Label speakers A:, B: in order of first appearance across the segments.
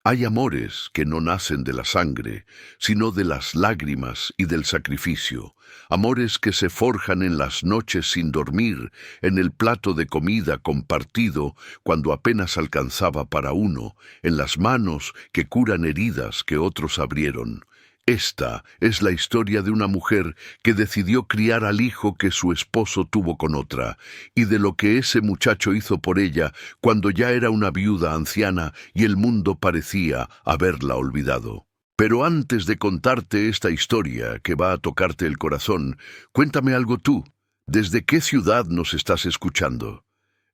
A: Hay amores que no nacen de la sangre, sino de las lágrimas y del sacrificio, amores que se forjan en las noches sin dormir, en el plato de comida compartido cuando apenas alcanzaba para uno, en las manos que curan heridas que otros abrieron. Esta es la historia de una mujer que decidió criar al hijo que su esposo tuvo con otra, y de lo que ese muchacho hizo por ella cuando ya era una viuda anciana y el mundo parecía haberla olvidado. Pero antes de contarte esta historia que va a tocarte el corazón, cuéntame algo tú. ¿Desde qué ciudad nos estás escuchando?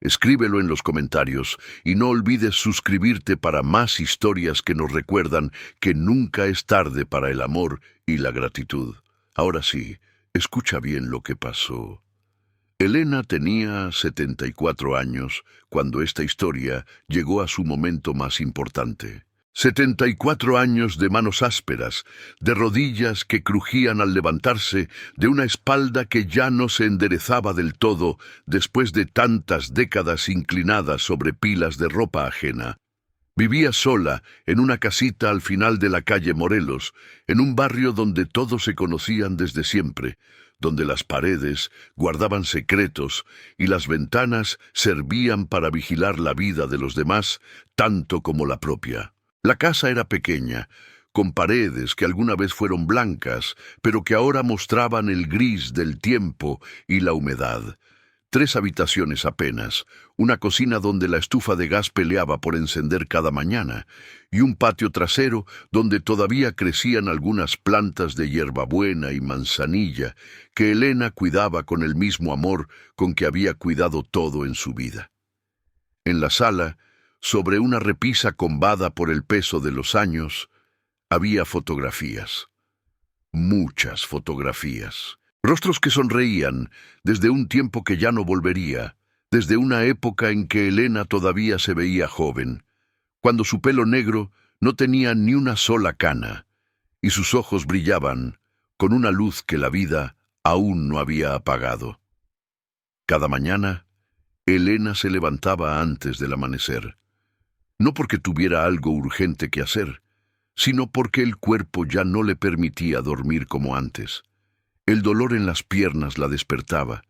A: Escríbelo en los comentarios y no olvides suscribirte para más historias que nos recuerdan que nunca es tarde para el amor y la gratitud. Ahora sí, escucha bien lo que pasó. Elena tenía 74 años cuando esta historia llegó a su momento más importante. 74 años de manos ásperas, de rodillas que crujían al levantarse, de una espalda que ya no se enderezaba del todo después de tantas décadas inclinadas sobre pilas de ropa ajena. Vivía sola en una casita al final de la calle Morelos, en un barrio donde todos se conocían desde siempre, donde las paredes guardaban secretos y las ventanas servían para vigilar la vida de los demás tanto como la propia. La casa era pequeña, con paredes que alguna vez fueron blancas, pero que ahora mostraban el gris del tiempo y la humedad. 3 habitaciones apenas, una cocina donde la estufa de gas peleaba por encender cada mañana, y un patio trasero donde todavía crecían algunas plantas de hierbabuena y manzanilla que Elena cuidaba con el mismo amor con que había cuidado todo en su vida. En la sala, sobre una repisa combada por el peso de los años, había fotografías. Muchas fotografías. Rostros que sonreían desde un tiempo que ya no volvería, desde una época en que Elena todavía se veía joven, cuando su pelo negro no tenía ni una sola cana, y sus ojos brillaban con una luz que la vida aún no había apagado. Cada mañana, Elena se levantaba antes del amanecer. No porque tuviera algo urgente que hacer, sino porque el cuerpo ya no le permitía dormir como antes. El dolor en las piernas la despertaba,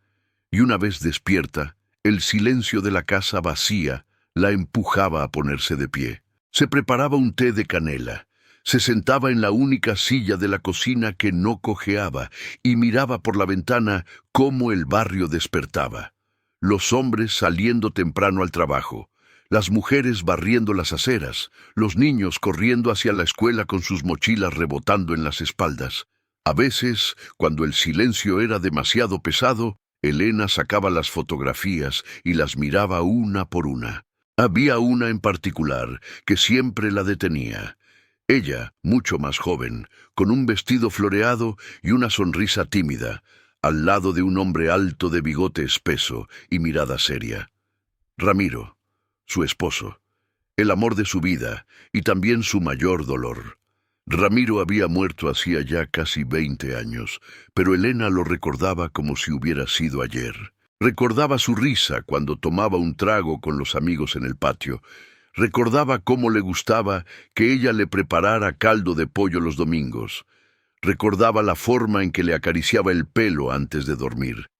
A: y una vez despierta, el silencio de la casa vacía la empujaba a ponerse de pie. Se preparaba un té de canela, se sentaba en la única silla de la cocina que no cojeaba y miraba por la ventana cómo el barrio despertaba. Los hombres saliendo temprano al trabajo, las mujeres barriendo las aceras, los niños corriendo hacia la escuela con sus mochilas rebotando en las espaldas. A veces, cuando el silencio era demasiado pesado, Elena sacaba las fotografías y las miraba una por una. Había una en particular que siempre la detenía. Ella, mucho más joven, con un vestido floreado y una sonrisa tímida, al lado de un hombre alto de bigote espeso y mirada seria. Ramiro, su esposo, el amor de su vida y también su mayor dolor. Ramiro había muerto hacía ya casi 20 años, pero Elena lo recordaba como si hubiera sido ayer. Recordaba su risa cuando tomaba un trago con los amigos en el patio. Recordaba cómo le gustaba que ella le preparara caldo de pollo los domingos. Recordaba la forma en que le acariciaba el pelo antes de dormir.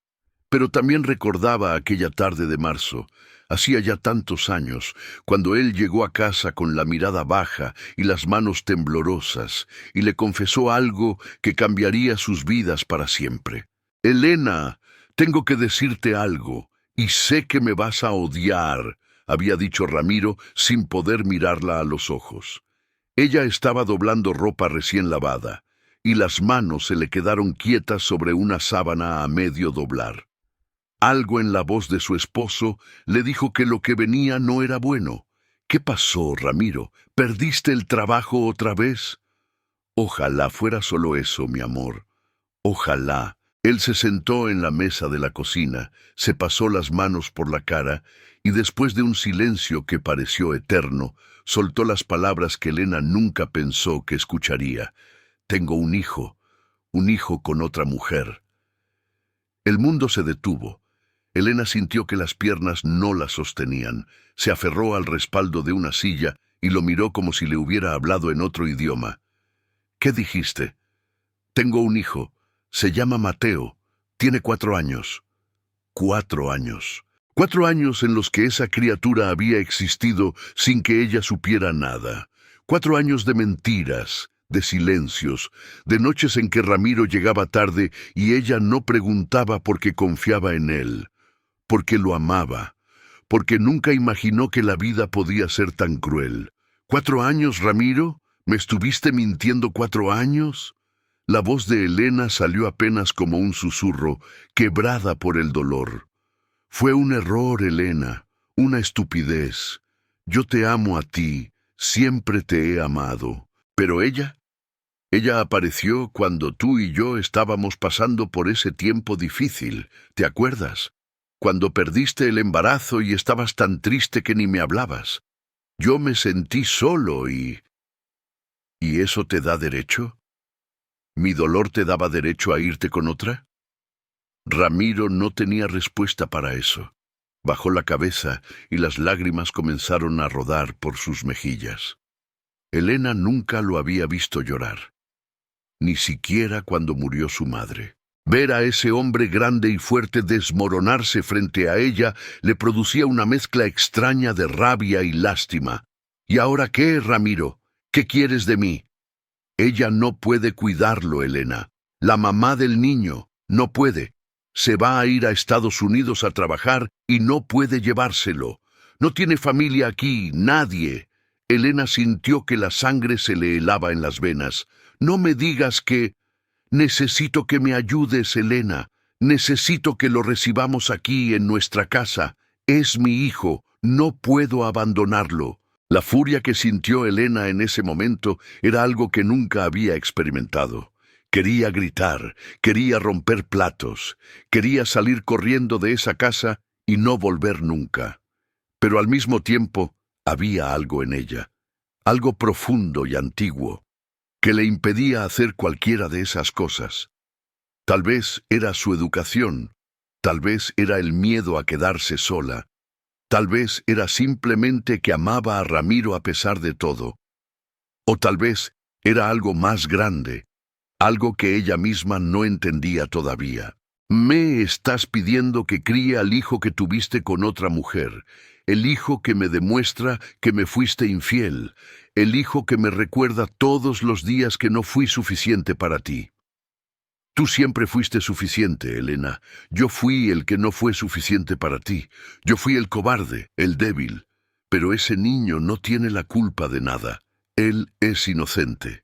A: Pero también recordaba aquella tarde de marzo, hacía ya tantos años, cuando él llegó a casa con la mirada baja y las manos temblorosas, y le confesó algo que cambiaría sus vidas para siempre. «Elena, tengo que decirte algo, y sé que me vas a odiar», había dicho Ramiro sin poder mirarla a los ojos. Ella estaba doblando ropa recién lavada, y las manos se le quedaron quietas sobre una sábana a medio doblar. Algo en la voz de su esposo le dijo que lo que venía no era bueno. «¿Qué pasó, Ramiro? ¿Perdiste el trabajo otra vez?» «Ojalá fuera solo eso, mi amor. Ojalá». Él se sentó en la mesa de la cocina, se pasó las manos por la cara y después de un silencio que pareció eterno, soltó las palabras que Elena nunca pensó que escucharía. «Tengo un hijo con otra mujer». El mundo se detuvo. Elena sintió que las piernas no la sostenían, se aferró al respaldo de una silla y lo miró como si le hubiera hablado en otro idioma. «¿Qué dijiste?» «Tengo un hijo. Se llama Mateo. Tiene 4 años». 4 años. 4 años en los que esa criatura había existido sin que ella supiera nada. 4 años de mentiras, de silencios, de noches en que Ramiro llegaba tarde y ella no preguntaba porque confiaba en él, porque lo amaba, porque nunca imaginó que la vida podía ser tan cruel. ¿4 años, Ramiro? ¿Me estuviste mintiendo 4 años? La voz de Elena salió apenas como un susurro, quebrada por el dolor. Fue un error, Elena, una estupidez. Yo te amo a ti, siempre te he amado. Pero ella apareció cuando tú y yo estábamos pasando por ese tiempo difícil, ¿te acuerdas? Cuando perdiste el embarazo y estabas tan triste que ni me hablabas. Yo me sentí solo y... ¿Y eso te da derecho? ¿Mi dolor te daba derecho a irte con otra? Ramiro no tenía respuesta para eso. Bajó la cabeza y las lágrimas comenzaron a rodar por sus mejillas. Elena nunca lo había visto llorar, ni siquiera cuando murió su madre. Ver a ese hombre grande y fuerte desmoronarse frente a ella le producía una mezcla extraña de rabia y lástima. ¿Y ahora qué, Ramiro? ¿Qué quieres de mí? Ella no puede cuidarlo, Elena. La mamá del niño no puede. Se va a ir a Estados Unidos a trabajar y no puede llevárselo. No tiene familia aquí, nadie. Elena sintió que la sangre se le helaba en las venas. No me digas que... Necesito que me ayudes, Elena. Necesito que lo recibamos aquí en nuestra casa. Es mi hijo. No puedo abandonarlo. La furia que sintió Elena en ese momento era algo que nunca había experimentado. Quería gritar, quería romper platos, quería salir corriendo de esa casa y no volver nunca. Pero al mismo tiempo había algo en ella, algo profundo y antiguo, que le impedía hacer cualquiera de esas cosas. Tal vez era su educación, tal vez era el miedo a quedarse sola, tal vez era simplemente que amaba a Ramiro a pesar de todo, o tal vez era algo más grande, algo que ella misma no entendía todavía. Me estás pidiendo que críe al hijo que tuviste con otra mujer, el hijo que me demuestra que me fuiste infiel, el hijo que me recuerda todos los días que no fui suficiente para ti. Tú siempre fuiste suficiente, Elena. Yo fui el que no fue suficiente para ti. Yo fui el cobarde, el débil. Pero ese niño no tiene la culpa de nada. Él es inocente.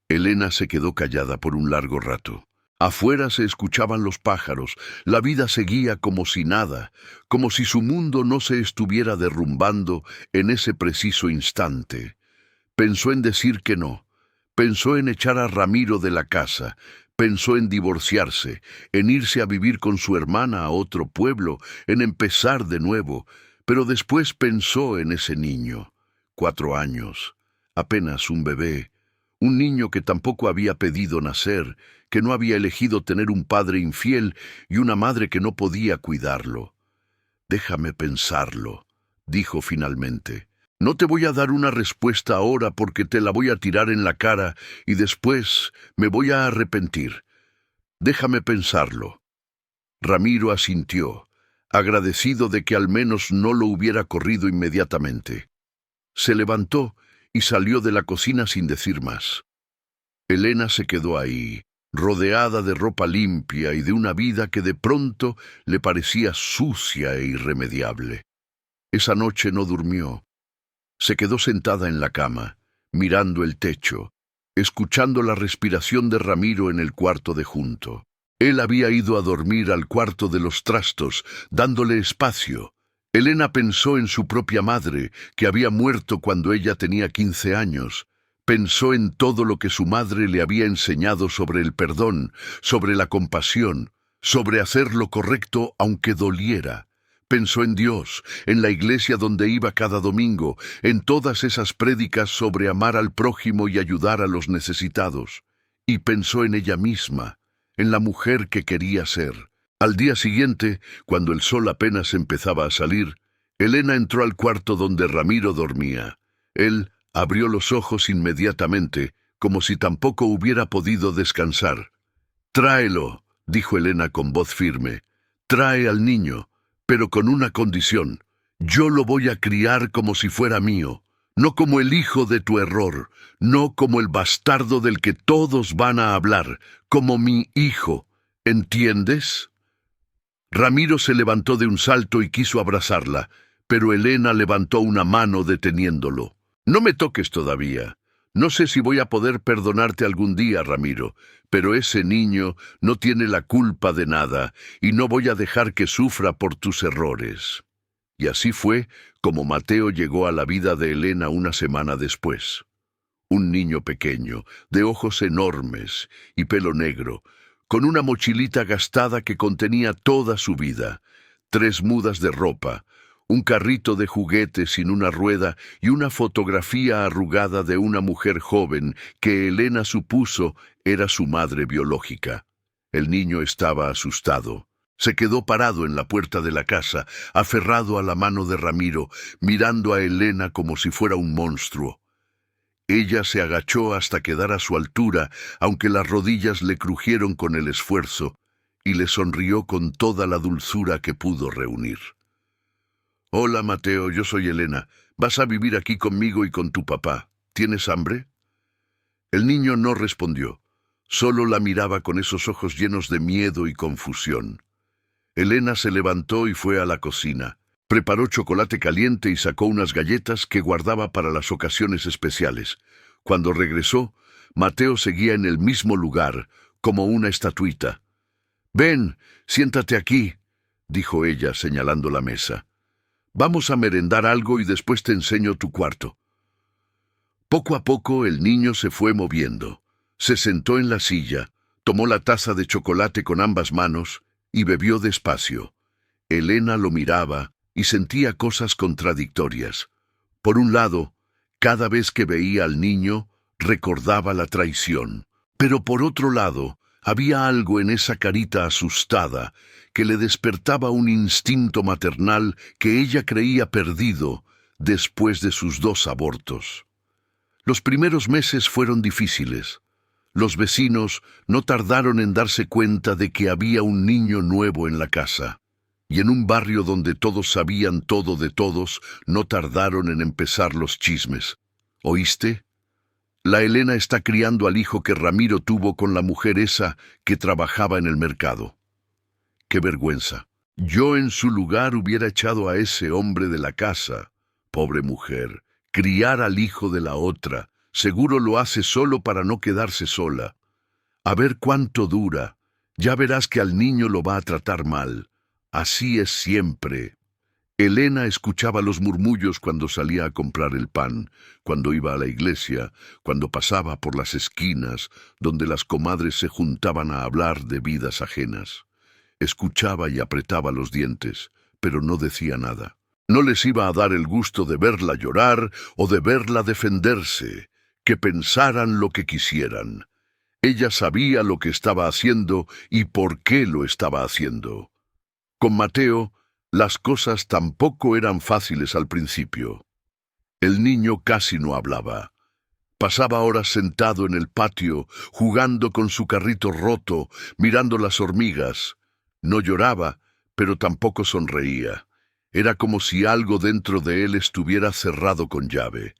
A: Elena se quedó callada por un largo rato. Afuera se escuchaban los pájaros, la vida seguía como si nada, como si su mundo no se estuviera derrumbando en ese preciso instante. Pensó en decir que no, pensó en echar a Ramiro de la casa, pensó en divorciarse, en irse a vivir con su hermana a otro pueblo, en empezar de nuevo, pero después pensó en ese niño, 4 años, apenas un bebé, un niño que tampoco había pedido nacer, que no había elegido tener un padre infiel y una madre que no podía cuidarlo. «Déjame pensarlo», dijo finalmente. «No te voy a dar una respuesta ahora porque te la voy a tirar en la cara y después me voy a arrepentir. Déjame pensarlo». Ramiro asintió, agradecido de que al menos no lo hubiera corrido inmediatamente. Se levantó y salió de la cocina sin decir más. Elena se quedó ahí, rodeada de ropa limpia y de una vida que de pronto le parecía sucia e irremediable. Esa noche no durmió. Se quedó sentada en la cama, mirando el techo, escuchando la respiración de Ramiro en el cuarto de junto. Él había ido a dormir al cuarto de los trastos, dándole espacio. Elena pensó en su propia madre, que había muerto cuando ella tenía 15 años. Pensó en todo lo que su madre le había enseñado sobre el perdón, sobre la compasión, sobre hacer lo correcto aunque doliera. Pensó en Dios, en la iglesia donde iba cada domingo, en todas esas prédicas sobre amar al prójimo y ayudar a los necesitados. Y pensó en ella misma, en la mujer que quería ser. Al día siguiente, cuando el sol apenas empezaba a salir, Elena entró al cuarto donde Ramiro dormía. Él abrió los ojos inmediatamente, como si tampoco hubiera podido descansar. «Tráelo», dijo Elena con voz firme. «Trae al niño, pero con una condición. Yo lo voy a criar como si fuera mío, no como el hijo de tu error, no como el bastardo del que todos van a hablar, como mi hijo. ¿Entiendes?» Ramiro se levantó de un salto y quiso abrazarla, pero Elena levantó una mano deteniéndolo. «No me toques todavía. No sé si voy a poder perdonarte algún día, Ramiro, pero ese niño no tiene la culpa de nada y no voy a dejar que sufra por tus errores». Y así fue como Mateo llegó a la vida de Elena una semana después. Un niño pequeño, de ojos enormes y pelo negro, con una mochilita gastada que contenía toda su vida, 3 mudas de ropa, un carrito de juguetes sin una rueda y una fotografía arrugada de una mujer joven que Elena supuso era su madre biológica. El niño estaba asustado. Se quedó parado en la puerta de la casa, aferrado a la mano de Ramiro, mirando a Elena como si fuera un monstruo. Ella se agachó hasta quedar a su altura, aunque las rodillas le crujieron con el esfuerzo, y le sonrió con toda la dulzura que pudo reunir. «Hola, Mateo, yo soy Elena. Vas a vivir aquí conmigo y con tu papá. ¿Tienes hambre?» El niño no respondió. Solo la miraba con esos ojos llenos de miedo y confusión. Elena se levantó y fue a la cocina. Preparó chocolate caliente y sacó unas galletas que guardaba para las ocasiones especiales. Cuando regresó, Mateo seguía en el mismo lugar, como una estatuita. «Ven, siéntate aquí», dijo ella señalando la mesa. «Vamos a merendar algo y después te enseño tu cuarto». Poco a poco el niño se fue moviendo. Se sentó en la silla, tomó la taza de chocolate con ambas manos y bebió despacio. Elena lo miraba y sentía cosas contradictorias. Por un lado, cada vez que veía al niño, recordaba la traición. Pero por otro lado, había algo en esa carita asustada que le despertaba un instinto maternal que ella creía perdido después de sus 2 abortos. Los primeros meses fueron difíciles. Los vecinos no tardaron en darse cuenta de que había un niño nuevo en la casa. Y en un barrio donde todos sabían todo de todos, no tardaron en empezar los chismes. ¿Oíste? La Elena está criando al hijo que Ramiro tuvo con la mujer esa que trabajaba en el mercado. ¡Qué vergüenza! Yo en su lugar hubiera echado a ese hombre de la casa. Pobre mujer, criar al hijo de la otra. Seguro lo hace solo para no quedarse sola. A ver cuánto dura. Ya verás que al niño lo va a tratar mal. Así es siempre. Elena escuchaba los murmullos cuando salía a comprar el pan, cuando iba a la iglesia, cuando pasaba por las esquinas, donde las comadres se juntaban a hablar de vidas ajenas. Escuchaba y apretaba los dientes, pero no decía nada. No les iba a dar el gusto de verla llorar o de verla defenderse, que pensaran lo que quisieran. Ella sabía lo que estaba haciendo y por qué lo estaba haciendo. Con Mateo, las cosas tampoco eran fáciles al principio. El niño casi no hablaba. Pasaba horas sentado en el patio, jugando con su carrito roto, mirando las hormigas. No lloraba, pero tampoco sonreía. Era como si algo dentro de él estuviera cerrado con llave.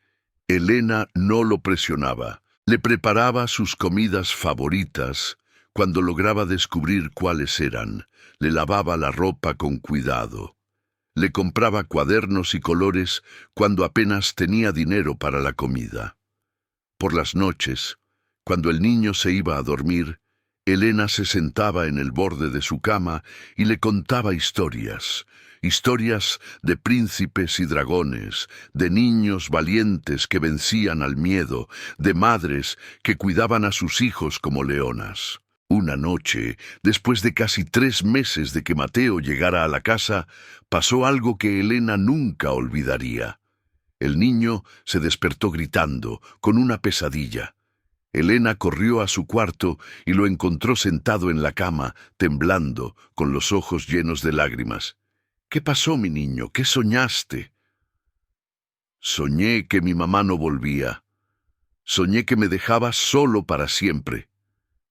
A: Elena no lo presionaba. Le preparaba sus comidas favoritas cuando lograba descubrir cuáles eran. Le lavaba la ropa con cuidado. Le compraba cuadernos y colores cuando apenas tenía dinero para la comida. Por las noches, cuando el niño se iba a dormir, Elena se sentaba en el borde de su cama y le contaba historias de príncipes y dragones, de niños valientes que vencían al miedo, de madres que cuidaban a sus hijos como leonas. Una noche, después de casi 3 meses de que Mateo llegara a la casa, pasó algo que Elena nunca olvidaría. El niño se despertó gritando, con una pesadilla. Elena corrió a su cuarto y lo encontró sentado en la cama, temblando, con los ojos llenos de lágrimas. «¿Qué pasó, mi niño? ¿Qué soñaste?» Soñé que mi mamá no volvía. Soñé que me dejaba solo para siempre,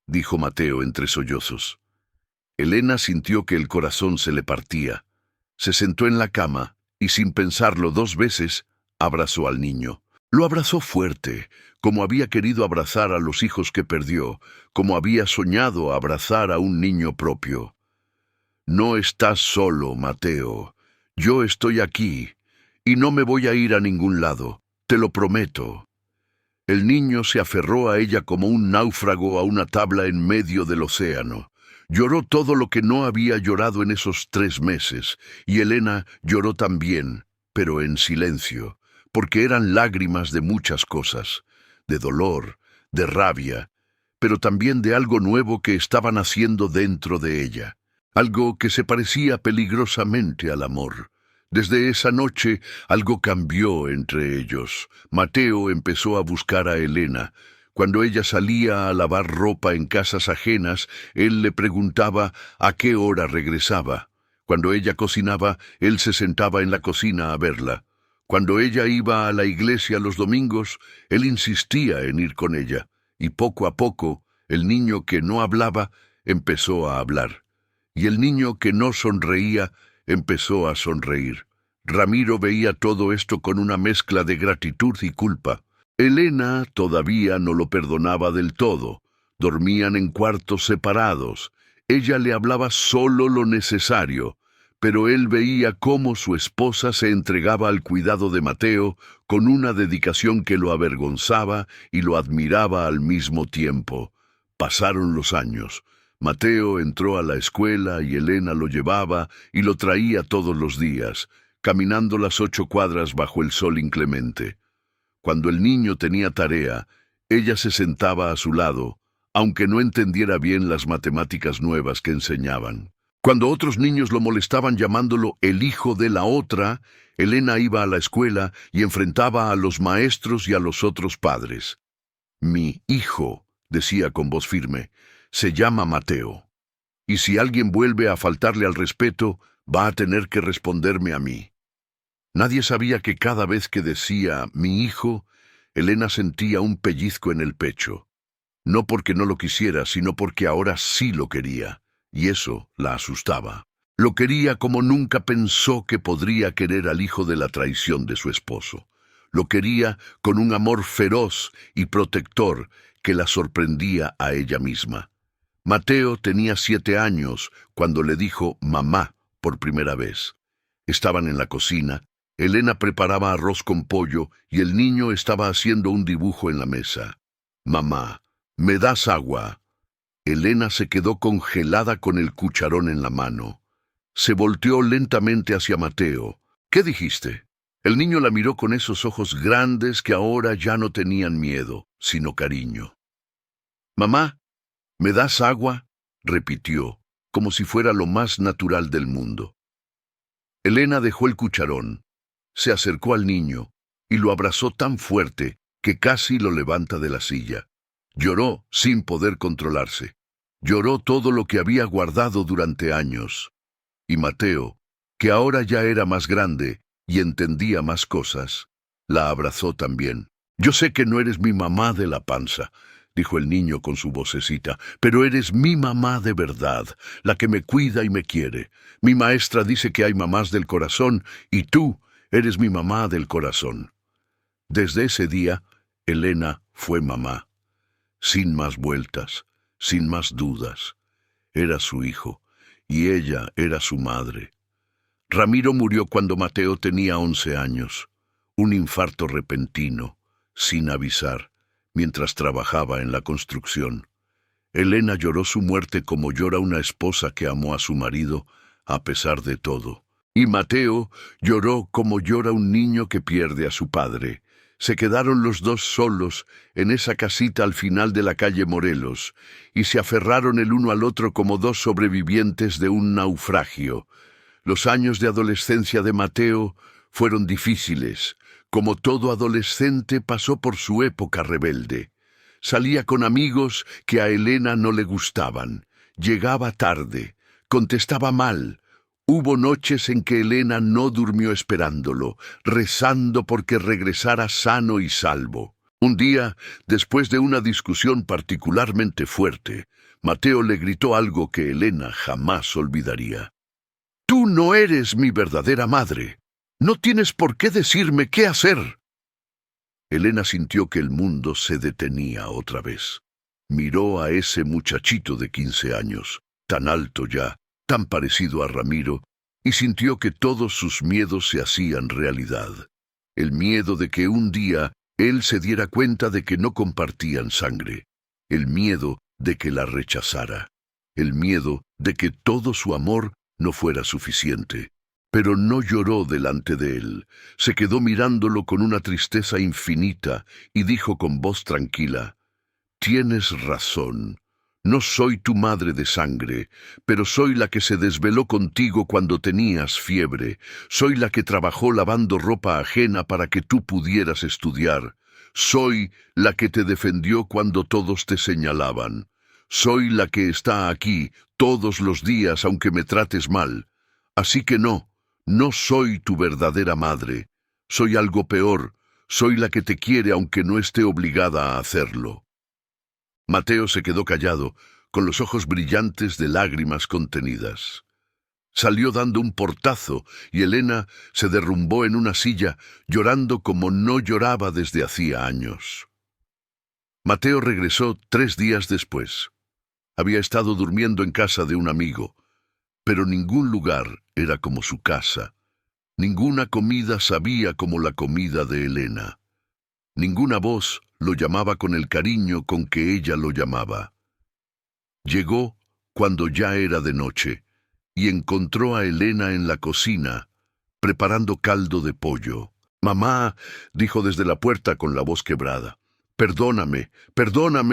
A: dijo Mateo entre sollozos. Elena sintió que el corazón se le partía. Se sentó en la cama y, sin pensarlo 2 veces, abrazó al niño. Lo abrazó fuerte, como había querido abrazar a los hijos que perdió, como había soñado abrazar a un niño propio. No estás solo, Mateo. Yo estoy aquí, y no me voy a ir a ningún lado, te lo prometo. El niño se aferró a ella como un náufrago a una tabla en medio del océano. Lloró todo lo que no había llorado en esos 3 meses, y Elena lloró también, pero en silencio, porque eran lágrimas de muchas cosas, de dolor, de rabia, pero también de algo nuevo que estaba naciendo dentro de ella, algo que se parecía peligrosamente al amor. Desde esa noche algo cambió entre ellos. Mateo empezó a buscar a Elena. Cuando ella salía a lavar ropa en casas ajenas, él le preguntaba a qué hora regresaba. Cuando ella cocinaba, él se sentaba en la cocina a verla. Cuando ella iba a la iglesia los domingos, él insistía en ir con ella. Y poco a poco, el niño que no hablaba empezó a hablar. Y el niño que no sonreía empezó a sonreír. Ramiro veía todo esto con una mezcla de gratitud y culpa. Elena todavía no lo perdonaba del todo. Dormían en cuartos separados. Ella le hablaba solo lo necesario, pero él veía cómo su esposa se entregaba al cuidado de Mateo con una dedicación que lo avergonzaba y lo admiraba al mismo tiempo. Pasaron los años. Mateo entró a la escuela y Elena lo llevaba y lo traía todos los días, caminando las 8 cuadras bajo el sol inclemente. Cuando el niño tenía tarea, ella se sentaba a su lado, aunque no entendiera bien las matemáticas nuevas que enseñaban. Cuando otros niños lo molestaban llamándolo el hijo de la otra, Elena iba a la escuela y enfrentaba a los maestros y a los otros padres. Mi hijo, decía con voz firme, se llama Mateo. Y si alguien vuelve a faltarle al respeto, va a tener que responderme a mí. Nadie sabía que cada vez que decía mi hijo, Elena sentía un pellizco en el pecho. No porque no lo quisiera, sino porque ahora sí lo quería, y eso la asustaba. Lo quería como nunca pensó que podría querer al hijo de la traición de su esposo. Lo quería con un amor feroz y protector que la sorprendía a ella misma. Mateo tenía 7 años cuando le dijo mamá por primera vez. Estaban en la cocina, Elena preparaba arroz con pollo y el niño estaba haciendo un dibujo en la mesa. Mamá, ¿me das agua? Elena se quedó congelada con el cucharón en la mano. Se volteó lentamente hacia Mateo. ¿Qué dijiste? El niño la miró con esos ojos grandes que ahora ya no tenían miedo, sino cariño. Mamá, ¿me das agua? Repitió, como si fuera lo más natural del mundo. Elena dejó el cucharón, se acercó al niño y lo abrazó tan fuerte que casi lo levanta de la silla. Lloró sin poder controlarse. Lloró todo lo que había guardado durante años. Y Mateo, que ahora ya era más grande y entendía más cosas, la abrazó también. Yo sé que no eres mi mamá de la panza, dijo el niño con su vocecita, pero eres mi mamá de verdad, la que me cuida y me quiere. Mi maestra dice que hay mamás del corazón y tú eres mi mamá del corazón. Desde ese día, Elena fue mamá. Sin más vueltas, sin más dudas. Era su hijo, y ella era su madre. Ramiro murió cuando Mateo tenía 11 años. Un infarto repentino, sin avisar, mientras trabajaba en la construcción. Elena lloró su muerte como llora una esposa que amó a su marido, a pesar de todo. Y Mateo lloró como llora un niño que pierde a su padre. Se quedaron los dos solos en esa casita al final de la calle Morelos, y se aferraron el uno al otro como dos sobrevivientes de un naufragio. Los años de adolescencia de Mateo fueron difíciles. Como todo adolescente pasó por su época rebelde. Salía con amigos que a Elena no le gustaban. Llegaba tarde, contestaba mal. Hubo noches en que Elena no durmió esperándolo, rezando porque regresara sano y salvo. Un día, después de una discusión particularmente fuerte, Mateo le gritó algo que Elena jamás olvidaría. «Tú no eres mi verdadera madre. No tienes por qué decirme qué hacer». Elena sintió que el mundo se detenía otra vez. Miró a ese muchachito de 15 años, tan alto ya, tan parecido a Ramiro, y sintió que todos sus miedos se hacían realidad. El miedo de que un día él se diera cuenta de que no compartían sangre. El miedo de que la rechazara. El miedo de que todo su amor no fuera suficiente. Pero no lloró delante de él. Se quedó mirándolo con una tristeza infinita y dijo con voz tranquila: «Tienes razón. No soy tu madre de sangre, pero soy la que se desveló contigo cuando tenías fiebre. Soy la que trabajó lavando ropa ajena para que tú pudieras estudiar. Soy la que te defendió cuando todos te señalaban. Soy la que está aquí todos los días aunque me trates mal. Así que no soy tu verdadera madre. Soy algo peor. Soy la que te quiere aunque no esté obligada a hacerlo». Mateo se quedó callado, con los ojos brillantes de lágrimas contenidas. Salió dando un portazo y Elena se derrumbó en una silla, llorando como no lloraba desde hacía años. Mateo regresó 3 días después. Había estado durmiendo en casa de un amigo, pero ningún lugar era como su casa. Ninguna comida sabía como la comida de Elena. Ninguna voz lo llamaba con el cariño con que ella lo llamaba. Llegó cuando ya era de noche y encontró a Elena en la cocina, preparando caldo de pollo. «Mamá», dijo desde la puerta con la voz quebrada, «perdóname,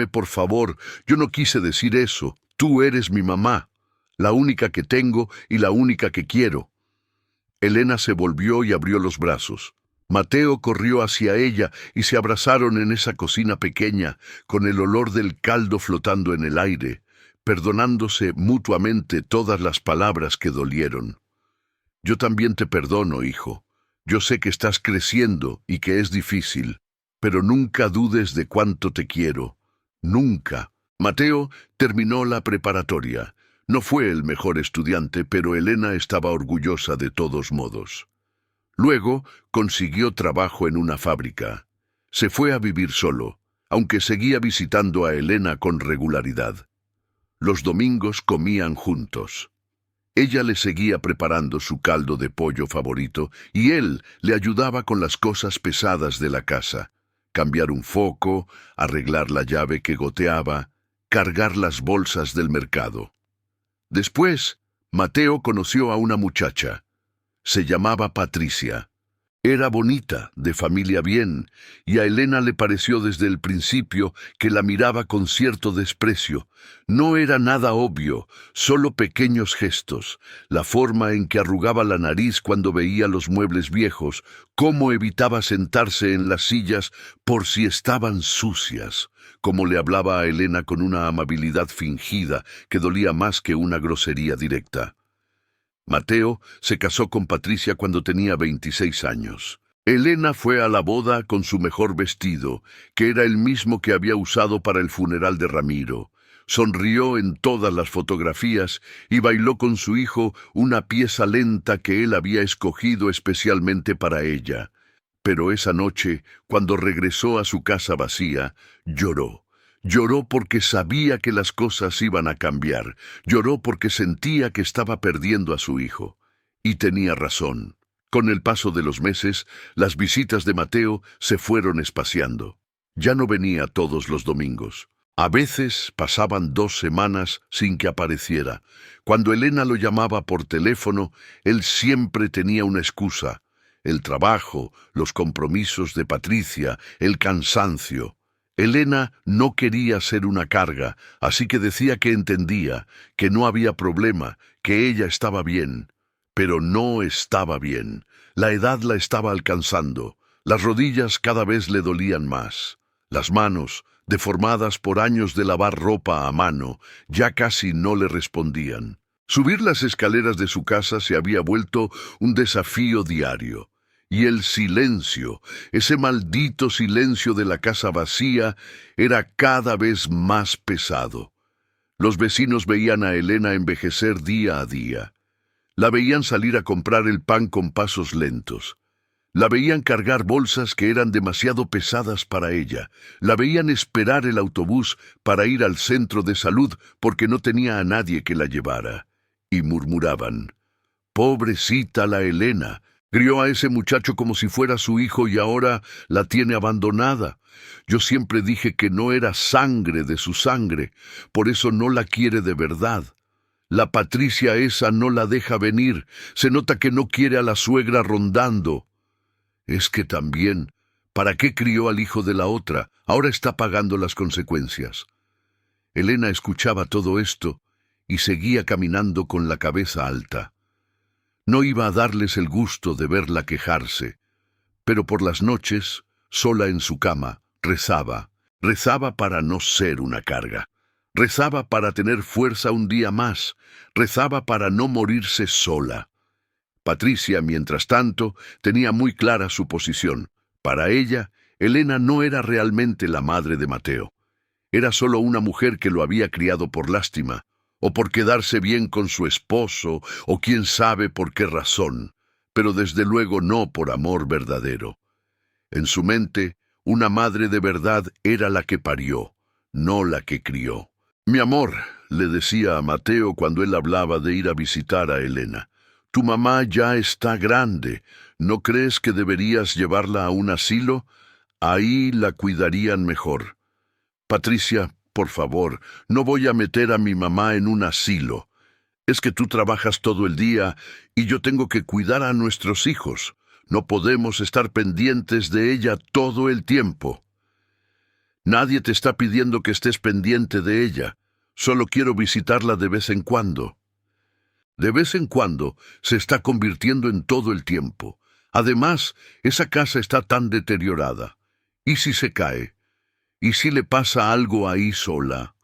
A: por favor, yo no quise decir eso. Tú eres mi mamá, la única que tengo y la única que quiero». Elena se volvió y abrió los brazos. Mateo corrió hacia ella y se abrazaron en esa cocina pequeña, con el olor del caldo flotando en el aire, perdonándose mutuamente todas las palabras que dolieron. «Yo también te perdono, hijo. Yo sé que estás creciendo y que es difícil, pero nunca dudes de cuánto te quiero. Nunca». Mateo terminó la preparatoria. No fue el mejor estudiante, pero Elena estaba orgullosa de todos modos. Luego consiguió trabajo en una fábrica. Se fue a vivir solo, aunque seguía visitando a Elena con regularidad. Los domingos comían juntos. Ella le seguía preparando su caldo de pollo favorito y él le ayudaba con las cosas pesadas de la casa: cambiar un foco, arreglar la llave que goteaba, cargar las bolsas del mercado. Después, Mateo conoció a una muchacha. Se llamaba Patricia. Era bonita, de familia bien, y a Elena le pareció desde el principio que la miraba con cierto desprecio. No era nada obvio, solo pequeños gestos, la forma en que arrugaba la nariz cuando veía los muebles viejos, cómo evitaba sentarse en las sillas por si estaban sucias, cómo le hablaba a Elena con una amabilidad fingida que dolía más que una grosería directa. Mateo se casó con Patricia cuando tenía 26 años. Elena fue a la boda con su mejor vestido, que era el mismo que había usado para el funeral de Ramiro. Sonrió en todas las fotografías y bailó con su hijo una pieza lenta que él había escogido especialmente para ella. Pero esa noche, cuando regresó a su casa vacía, lloró. Lloró porque sabía que las cosas iban a cambiar. Lloró porque sentía que estaba perdiendo a su hijo. Y tenía razón. Con el paso de los meses, las visitas de Mateo se fueron espaciando. Ya no venía todos los domingos. A veces pasaban 2 semanas sin que apareciera. Cuando Elena lo llamaba por teléfono, él siempre tenía una excusa: el trabajo, los compromisos de Patricia, el cansancio. Elena no quería ser una carga, así que decía que entendía, que no había problema, que ella estaba bien. Pero no estaba bien. La edad la estaba alcanzando. Las rodillas cada vez le dolían más. Las manos, deformadas por años de lavar ropa a mano, ya casi no le respondían. Subir las escaleras de su casa se había vuelto un desafío diario. Y el silencio, ese maldito silencio de la casa vacía, era cada vez más pesado. Los vecinos veían a Elena envejecer día a día. La veían salir a comprar el pan con pasos lentos. La veían cargar bolsas que eran demasiado pesadas para ella. La veían esperar el autobús para ir al centro de salud porque no tenía a nadie que la llevara. Y murmuraban: «Pobrecita la Elena, crió a ese muchacho como si fuera su hijo y ahora la tiene abandonada. Yo siempre dije que no era sangre de su sangre, por eso no la quiere de verdad. La Patricia esa no la deja venir, se nota que no quiere a la suegra rondando. Es que también, ¿para qué crió al hijo de la otra? Ahora está pagando las consecuencias». Elena escuchaba todo esto y seguía caminando con la cabeza alta. No iba a darles el gusto de verla quejarse, pero por las noches, sola en su cama, rezaba. Rezaba para no ser una carga. Rezaba para tener fuerza un día más. Rezaba para no morirse sola. Patricia, mientras tanto, tenía muy clara su posición. Para ella, Elena no era realmente la madre de Mateo. Era solo una mujer que lo había criado por lástima, o por quedarse bien con su esposo, o quién sabe por qué razón, pero desde luego no por amor verdadero. En su mente, una madre de verdad era la que parió, no la que crió. «Mi amor», le decía a Mateo cuando él hablaba de ir a visitar a Elena, «tu mamá ya está grande. ¿No crees que deberías llevarla a un asilo? Ahí la cuidarían mejor». «Patricia, por favor, no voy a meter a mi mamá en un asilo. Es que tú trabajas todo el día y yo tengo que cuidar a nuestros hijos. No podemos estar pendientes de ella todo el tiempo». «Nadie te está pidiendo que estés pendiente de ella. Solo quiero visitarla de vez en cuando». De vez en cuando se está convirtiendo en todo el tiempo. Además, esa casa está tan deteriorada. ¿Y si se cae? ¿Y si le pasa algo ahí sola?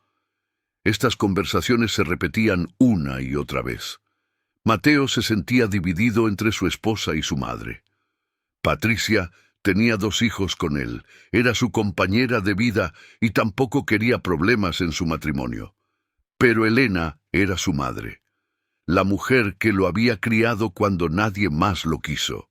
A: Estas conversaciones se repetían una y otra vez. Mateo se sentía dividido entre su esposa y su madre. Patricia tenía 2 hijos con él, era su compañera de vida y tampoco quería problemas en su matrimonio. Pero Elena era su madre, la mujer que lo había criado cuando nadie más lo quiso,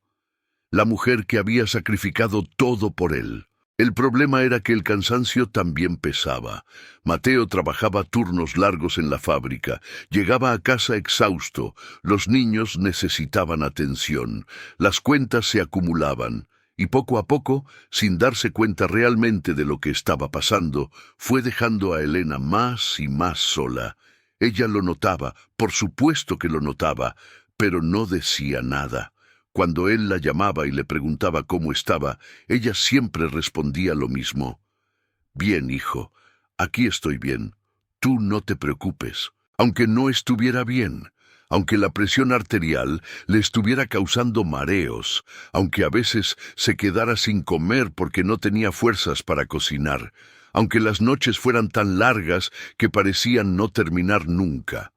A: la mujer que había sacrificado todo por él. El problema era que el cansancio también pesaba. Mateo trabajaba turnos largos en la fábrica, llegaba a casa exhausto, los niños necesitaban atención, las cuentas se acumulaban, y poco a poco, sin darse cuenta realmente de lo que estaba pasando, fue dejando a Elena más y más sola. Ella lo notaba, por supuesto que lo notaba, pero no decía nada. Cuando él la llamaba y le preguntaba cómo estaba, ella siempre respondía lo mismo. «Bien, hijo, aquí estoy bien. Tú no te preocupes». Aunque no estuviera bien, aunque la presión arterial le estuviera causando mareos, aunque a veces se quedara sin comer porque no tenía fuerzas para cocinar, aunque las noches fueran tan largas que parecían no terminar nunca.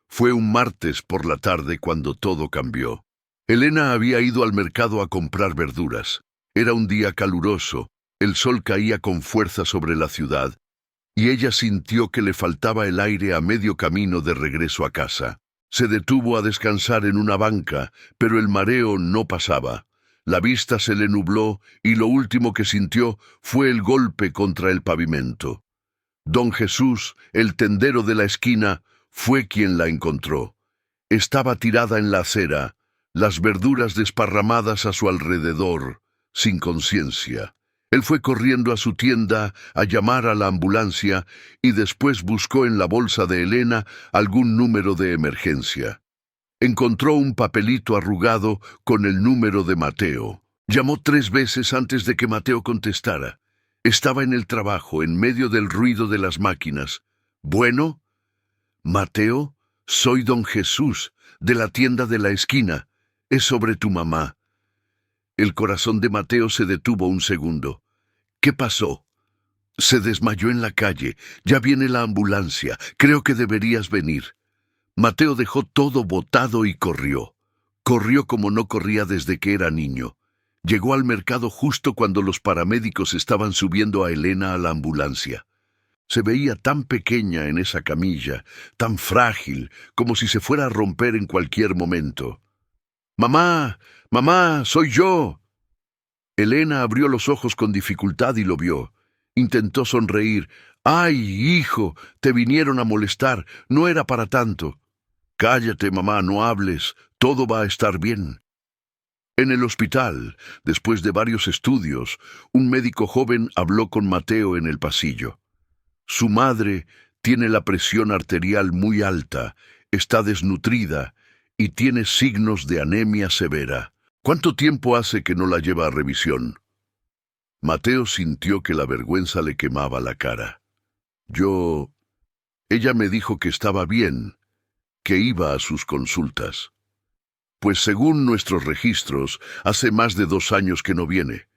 A: Fue un martes por la tarde cuando todo cambió. Elena había ido al mercado a comprar verduras. Era un día caluroso, el sol caía con fuerza sobre la ciudad, y ella sintió que le faltaba el aire a medio camino de regreso a casa. Se detuvo a descansar en una banca, pero el mareo no pasaba. La vista se le nubló y lo último que sintió fue el golpe contra el pavimento. Don Jesús, el tendero de la esquina, fue quien la encontró. Estaba tirada en la acera, las verduras desparramadas a su alrededor, sin conciencia. Él fue corriendo a su tienda a llamar a la ambulancia y después buscó en la bolsa de Elena algún número de emergencia. Encontró un papelito arrugado con el número de Mateo. Llamó 3 veces antes de que Mateo contestara. Estaba en el trabajo, en medio del ruido de las máquinas. «¿Bueno?» «Mateo, soy don Jesús, de la tienda de la esquina. Es sobre tu mamá». El corazón de Mateo se detuvo un segundo. «¿Qué pasó?» «Se desmayó en la calle. Ya viene la ambulancia. Creo que deberías venir». Mateo dejó todo botado y corrió. Corrió como no corría desde que era niño. Llegó al mercado justo cuando los paramédicos estaban subiendo a Elena a la ambulancia. Se veía tan pequeña en esa camilla, tan frágil, como si se fuera a romper en cualquier momento. «¡Mamá! ¡Mamá! ¡Soy yo!». Elena abrió los ojos con dificultad y lo vio. Intentó sonreír. «¡Ay, hijo! Te vinieron a molestar. No era para tanto». «Cállate, mamá, no hables. Todo va a estar bien». En el hospital, después de varios estudios, un médico joven habló con Mateo en el pasillo. Su madre tiene la presión arterial muy alta, está desnutrida y tiene signos de anemia severa. ¿Cuánto tiempo hace que no la lleva a revisión? Mateo sintió que la vergüenza le quemaba la cara. Ella me dijo que estaba bien, que iba a sus consultas. Pues según nuestros registros, hace más de 2 años que no viene.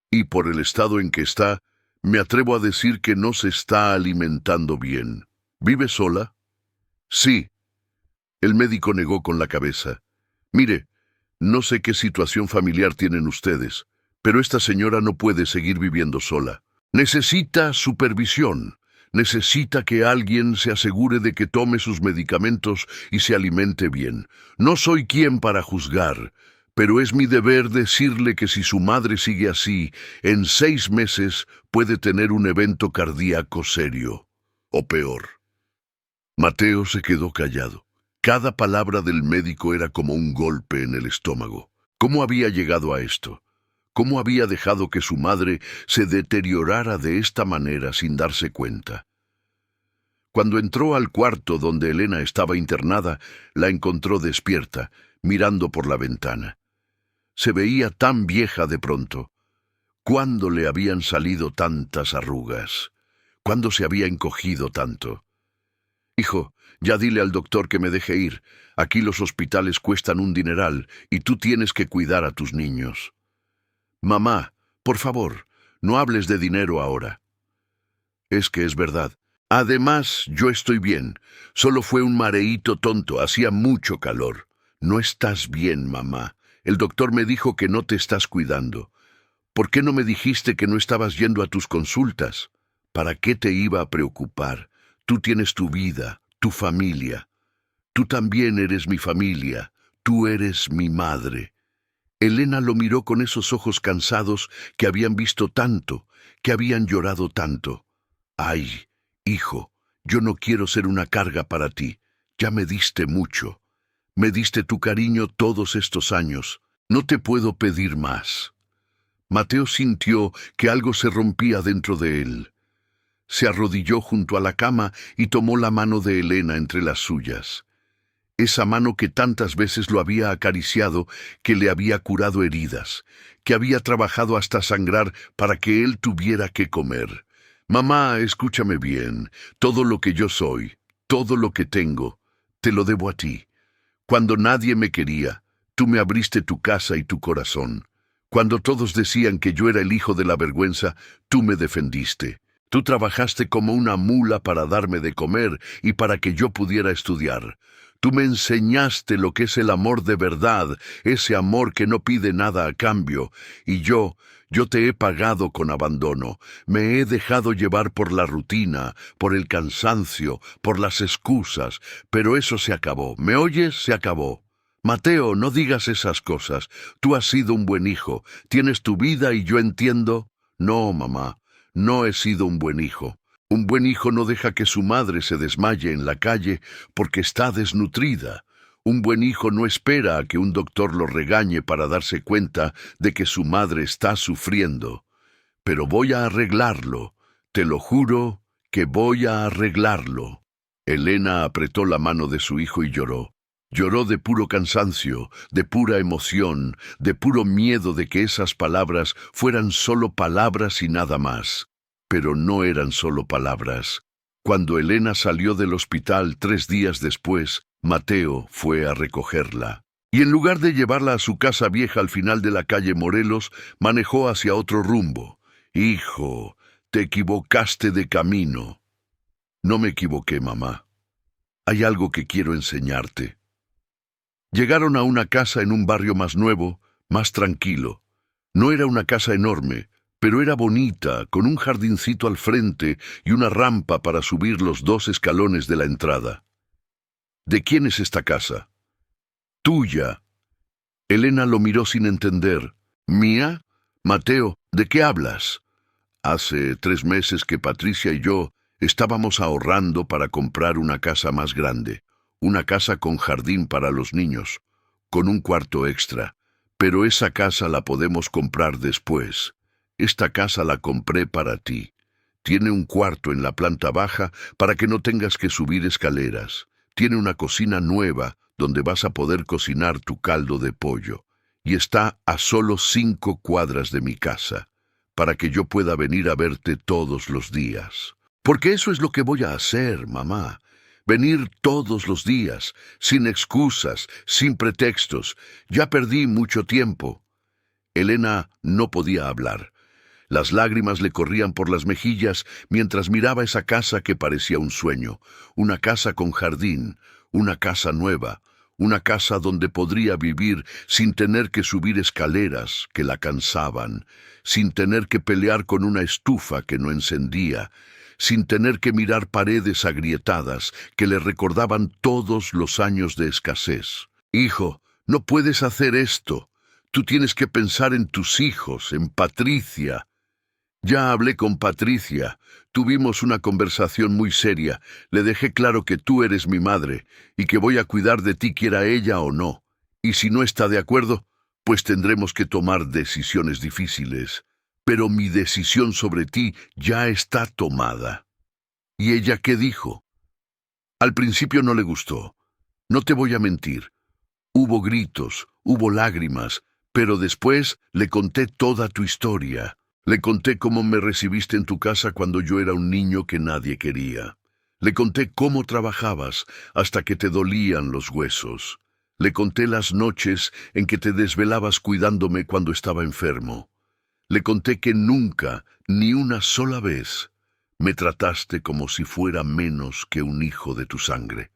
A: Y por el estado en que está, me atrevo a decir que no se está alimentando bien. ¿Vive sola? Sí. El médico negó con la cabeza. Mire, no sé qué situación familiar tienen ustedes, pero esta señora no puede seguir viviendo sola. Necesita supervisión. Necesita que alguien se asegure de que tome sus medicamentos y se alimente bien. No soy quien para juzgar, pero es mi deber decirle que si su madre sigue así, en 6 meses puede tener un evento cardíaco serio, o peor. Mateo se quedó callado. Cada palabra del médico era como un golpe en el estómago. ¿Cómo había llegado a esto? ¿Cómo había dejado que su madre se deteriorara de esta manera sin darse cuenta? Cuando entró al cuarto donde Elena estaba internada, la encontró despierta, mirando por la ventana. Se veía tan vieja de pronto. ¿Cuándo le habían salido tantas arrugas? ¿Cuándo se había encogido tanto? «Hijo, ya dile al doctor que me deje ir. Aquí los hospitales cuestan un dineral y tú tienes que cuidar a tus niños». «Mamá, por favor, no hables de dinero ahora». «Es que es verdad. Además, yo estoy bien. Solo fue un mareíto tonto, hacía mucho calor». «No estás bien, mamá. El doctor me dijo que no te estás cuidando. ¿Por qué no me dijiste que no estabas yendo a tus consultas? ¿Para qué te iba a preocupar? Tú tienes tu vida, tu familia. Tú también eres mi familia. Tú eres mi madre». Elena lo miró con esos ojos cansados que habían visto tanto, que habían llorado tanto. «Ay, hijo, yo no quiero ser una carga para ti. Ya me diste mucho. Me diste tu cariño todos estos años. No te puedo pedir más». Mateo sintió que algo se rompía dentro de él. Se arrodilló junto a la cama y tomó la mano de Elena entre las suyas. Esa mano que tantas veces lo había acariciado, que le había curado heridas, que había trabajado hasta sangrar para que él tuviera que comer. «Mamá, escúchame bien. Todo lo que yo soy, todo lo que tengo, te lo debo a ti. Cuando nadie me quería, tú me abriste tu casa y tu corazón. Cuando todos decían que yo era el hijo de la vergüenza, tú me defendiste. Tú trabajaste como una mula para darme de comer y para que yo pudiera estudiar. Tú me enseñaste lo que es el amor de verdad, ese amor que no pide nada a cambio, y yo te he pagado con abandono. Me he dejado llevar por la rutina, por el cansancio, por las excusas, pero eso se acabó. ¿Me oyes? Se acabó. Mateo, no digas esas cosas. Tú has sido un buen hijo. Tienes tu vida y yo entiendo. No, mamá, no he sido un buen hijo. Un buen hijo no deja que su madre se desmaye en la calle porque está desnutrida. Un buen hijo no espera a que un doctor lo regañe para darse cuenta de que su madre está sufriendo. Pero voy a arreglarlo. Te lo juro que voy a arreglarlo». Elena apretó la mano de su hijo y lloró. Lloró de puro cansancio, de pura emoción, de puro miedo de que esas palabras fueran solo palabras y nada más. Pero no eran solo palabras. Cuando Elena salió del hospital 3 días después, Mateo fue a recogerla. Y en lugar de llevarla a su casa vieja al final de la calle Morelos, manejó hacia otro rumbo. «Hijo, te equivocaste de camino». «No me equivoqué, mamá». hay algo que quiero enseñarte. Llegaron a una casa en un barrio más nuevo, más tranquilo. No era una casa enorme, pero era bonita, con un jardincito al frente y una rampa para subir los 2 escalones de la entrada. ¿De quién es esta casa? Tuya. Elena lo miró sin entender. ¿Mía? Mateo, ¿de qué hablas? Hace 3 meses que Patricia y yo estábamos ahorrando para comprar una casa más grande, una casa con jardín para los niños, con un cuarto extra. Pero esa casa la podemos comprar después. Esta casa la compré para ti. Tiene un cuarto en la planta baja para que no tengas que subir escaleras. Tiene una cocina nueva donde vas a poder cocinar tu caldo de pollo. Y está a solo 5 cuadras de mi casa, para que yo pueda venir a verte todos los días. Porque eso es lo que voy a hacer, mamá. Venir todos los días, sin excusas, sin pretextos. Ya perdí mucho tiempo. Elena no podía hablar. Las lágrimas le corrían por las mejillas mientras miraba esa casa que parecía un sueño. Una casa con jardín, una casa nueva, una casa donde podría vivir sin tener que subir escaleras que la cansaban, sin tener que pelear con una estufa que no encendía, sin tener que mirar paredes agrietadas que le recordaban todos los años de escasez. Hijo, no puedes hacer esto. Tú tienes que pensar en tus hijos, en Patricia. Ya hablé con Patricia. Tuvimos una conversación muy seria. Le dejé claro que tú eres mi madre y que voy a cuidar de ti quiera ella o no. Y si no está de acuerdo, pues tendremos que tomar decisiones difíciles. Pero mi decisión sobre ti ya está tomada. ¿Y ella qué dijo? Al principio no le gustó. No te voy a mentir. Hubo gritos, hubo lágrimas, pero después le conté toda tu historia. Le conté cómo me recibiste en tu casa cuando yo era un niño que nadie quería. Le conté cómo trabajabas hasta que te dolían los huesos. Le conté las noches en que te desvelabas cuidándome cuando estaba enfermo. Le conté que nunca, ni una sola vez, me trataste como si fuera menos que un hijo de tu sangre.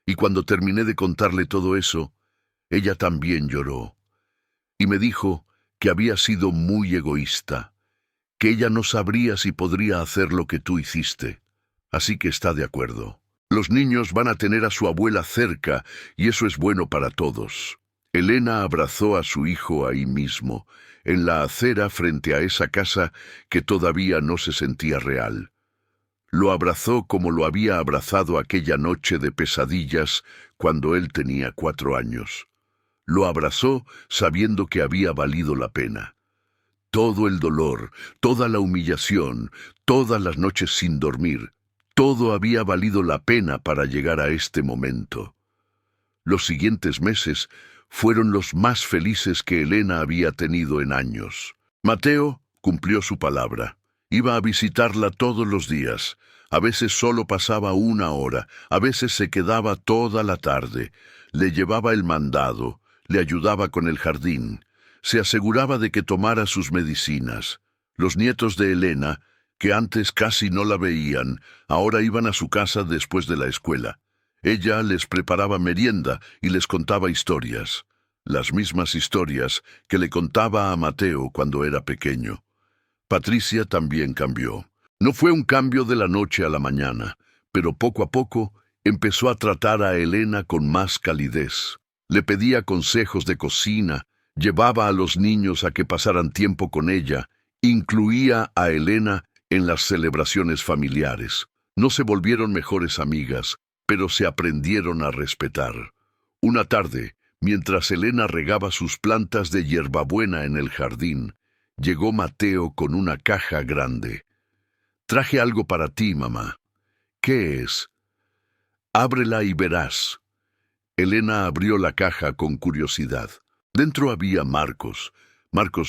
A: Y cuando terminé de contarle todo eso, ella también lloró. Y me dijo que había sido muy egoísta, que ella no sabría si podría hacer lo que tú hiciste. Así que está de acuerdo. Los niños van a tener a su abuela cerca, y eso es bueno para todos. Elena abrazó a su hijo ahí mismo, en la acera frente a esa casa que todavía no se sentía real. Lo abrazó como lo había abrazado aquella noche de pesadillas cuando él tenía 4 años. Lo abrazó sabiendo que había valido la pena. Todo el dolor, toda la humillación, todas las noches sin dormir, todo había valido la pena para llegar a este momento. Los siguientes meses fueron los más felices que Elena había tenido en años. Mateo cumplió su palabra. Iba a visitarla todos los días. A veces solo pasaba 1 hora, a veces se quedaba toda la tarde. Le llevaba el mandado, le ayudaba con el jardín. Se aseguraba de que tomara sus medicinas. Los nietos de Elena, que antes casi no la veían, ahora iban a su casa después de la escuela. Ella les preparaba merienda y les contaba historias. Las mismas historias que le contaba a Mateo cuando era pequeño. Patricia también cambió. No fue un cambio de la noche a la mañana, pero poco a poco empezó a tratar a Elena con más calidez. Le pedía consejos de cocina, llevaba a los niños a que pasaran tiempo con ella, incluía a Elena en las celebraciones familiares. No se volvieron mejores amigas, pero se aprendieron a respetar. Una tarde, mientras Elena regaba sus plantas de hierbabuena en el jardín, llegó Mateo con una caja grande. «Traje algo para ti, mamá». «¿Qué es?» «Ábrela y verás». Elena abrió la caja con curiosidad. Dentro había marcos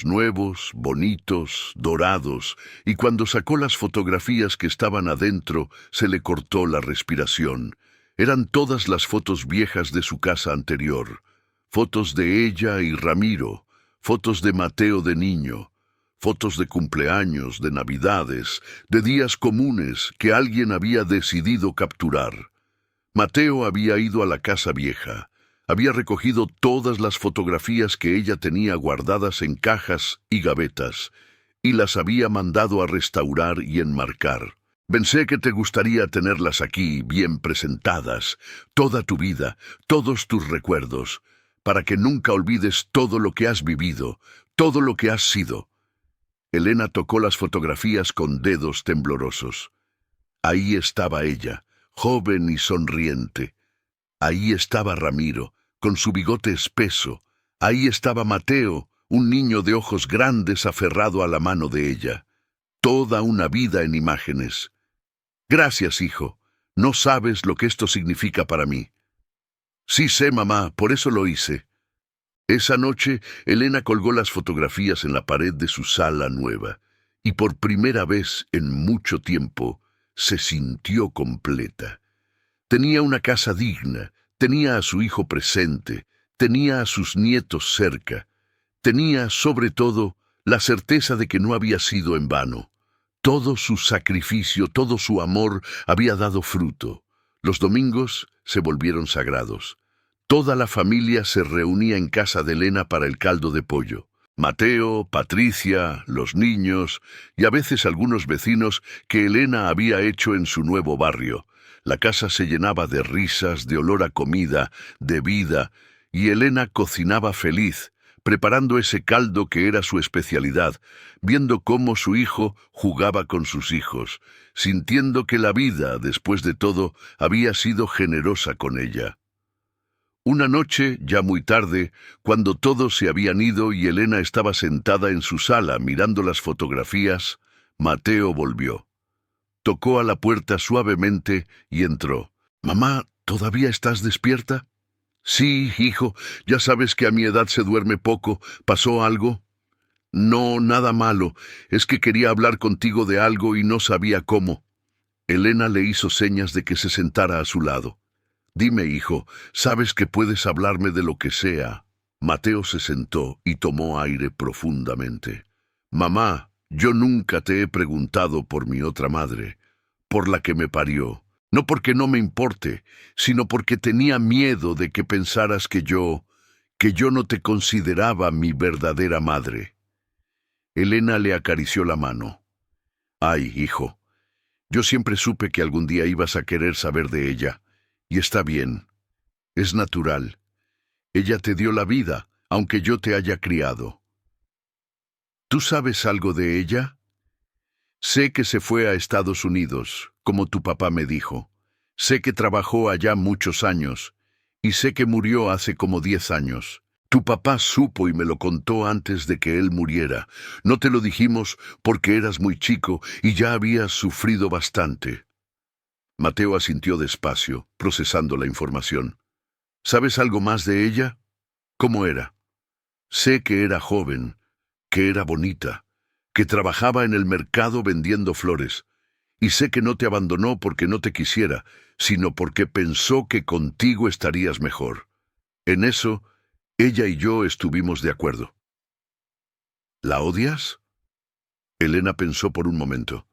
A: nuevos, bonitos, dorados, y cuando sacó las fotografías que estaban adentro, se le cortó la respiración. Eran todas las fotos viejas de su casa anterior. Fotos de ella y Ramiro, fotos de Mateo de niño, fotos de cumpleaños, de navidades, de días comunes que alguien había decidido capturar. Mateo había ido a la casa vieja. Había recogido todas las fotografías que ella tenía guardadas en cajas y gavetas, y las había mandado a restaurar y enmarcar. Pensé que te gustaría tenerlas aquí, bien presentadas, toda tu vida, todos tus recuerdos, para que nunca olvides todo lo que has vivido, todo lo que has sido. Elena tocó las fotografías con dedos temblorosos. Ahí estaba ella, joven y sonriente. Ahí estaba Ramiro, con su bigote espeso. Ahí estaba Mateo, un niño de ojos grandes aferrado a la mano de ella. Toda una vida en imágenes. Gracias, hijo. No sabes lo que esto significa para mí. Sí sé, mamá, por eso lo hice. Esa noche, Elena colgó las fotografías en la pared de su sala nueva, y por primera vez en mucho tiempo se sintió completa. Tenía una casa digna, tenía a su hijo presente, tenía a sus nietos cerca, tenía, sobre todo, la certeza de que no había sido en vano. Todo su sacrificio, todo su amor había dado fruto. Los domingos se volvieron sagrados. Toda la familia se reunía en casa de Elena para el caldo de pollo. Mateo, Patricia, los niños y a veces algunos vecinos que Elena había hecho en su nuevo barrio. La casa se llenaba de risas, de olor a comida, de vida, y Elena cocinaba feliz, preparando ese caldo que era su especialidad, viendo cómo su hijo jugaba con sus hijos, sintiendo que la vida, después de todo, había sido generosa con ella. Una noche, ya muy tarde, cuando todos se habían ido y Elena estaba sentada en su sala mirando las fotografías, Mateo volvió. Tocó a la puerta suavemente y entró. «Mamá, ¿todavía estás despierta?» «Sí, hijo, ya sabes que a mi edad se duerme poco. ¿Pasó algo?» «No, nada malo. Es que quería hablar contigo de algo y no sabía cómo». Elena le hizo señas de que se sentara a su lado. «Dime, hijo, sabes que puedes hablarme de lo que sea». Mateo se sentó y tomó aire profundamente. «Mamá, yo nunca te he preguntado por mi otra madre, por la que me parió. No porque no me importe, sino porque tenía miedo de que pensaras que yo no te consideraba mi verdadera madre». Elena le acarició la mano. «Ay, hijo, yo siempre supe que algún día ibas a querer saber de ella, y está bien, es natural. Ella te dio la vida, aunque yo te haya criado». «¿Tú sabes algo de ella?» «Sé que se fue a Estados Unidos, como tu papá me dijo. Sé que trabajó allá muchos años, y sé que murió hace como 10 años. Tu papá supo y me lo contó antes de que él muriera. No te lo dijimos porque eras muy chico y ya habías sufrido bastante». Mateo asintió despacio, procesando la información. «¿Sabes algo más de ella? ¿Cómo era?» «Sé que era joven, que era bonita, que trabajaba en el mercado vendiendo flores. Y sé que no te abandonó porque no te quisiera, sino porque pensó que contigo estarías mejor. En eso, ella y yo estuvimos de acuerdo». «¿La odias?» Elena pensó por un momento.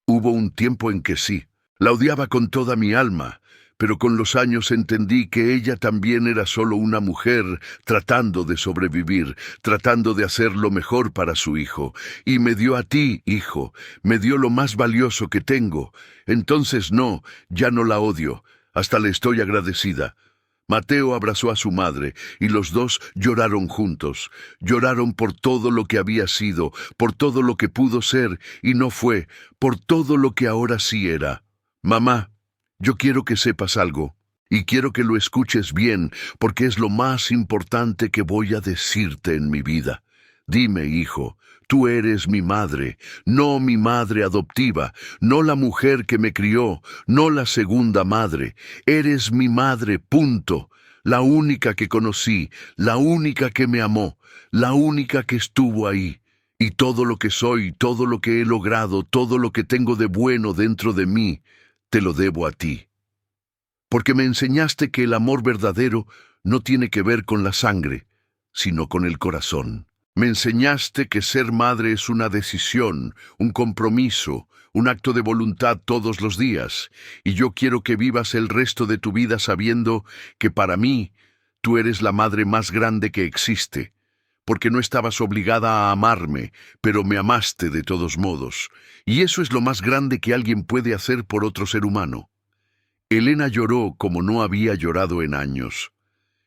A: «Hubo un tiempo en que sí. La odiaba con toda mi alma, pero con los años entendí que ella también era solo una mujer tratando de sobrevivir, tratando de hacer lo mejor para su hijo. Y me dio a ti, hijo, me dio lo más valioso que tengo. Entonces no, ya no la odio, hasta le estoy agradecida». Mateo abrazó a su madre, y los dos lloraron juntos. Lloraron por todo lo que había sido, por todo lo que pudo ser y no fue, por todo lo que ahora sí era. «Mamá, yo quiero que sepas algo, y quiero que lo escuches bien, porque es lo más importante que voy a decirte en mi vida. Dime, hijo, tú eres mi madre, no mi madre adoptiva, no la mujer que me crió, no la segunda madre. Eres mi madre, punto. La única que conocí, la única que me amó, la única que estuvo ahí. Y todo lo que soy, todo lo que he logrado, todo lo que tengo de bueno dentro de mí, te lo debo a ti. Porque me enseñaste que el amor verdadero no tiene que ver con la sangre, sino con el corazón. Me enseñaste que ser madre es una decisión, un compromiso, un acto de voluntad todos los días, y yo quiero que vivas el resto de tu vida sabiendo que para mí tú eres la madre más grande que existe, porque no estabas obligada a amarme, pero me amaste de todos modos, y eso es lo más grande que alguien puede hacer por otro ser humano. Elena lloró como no había llorado en años.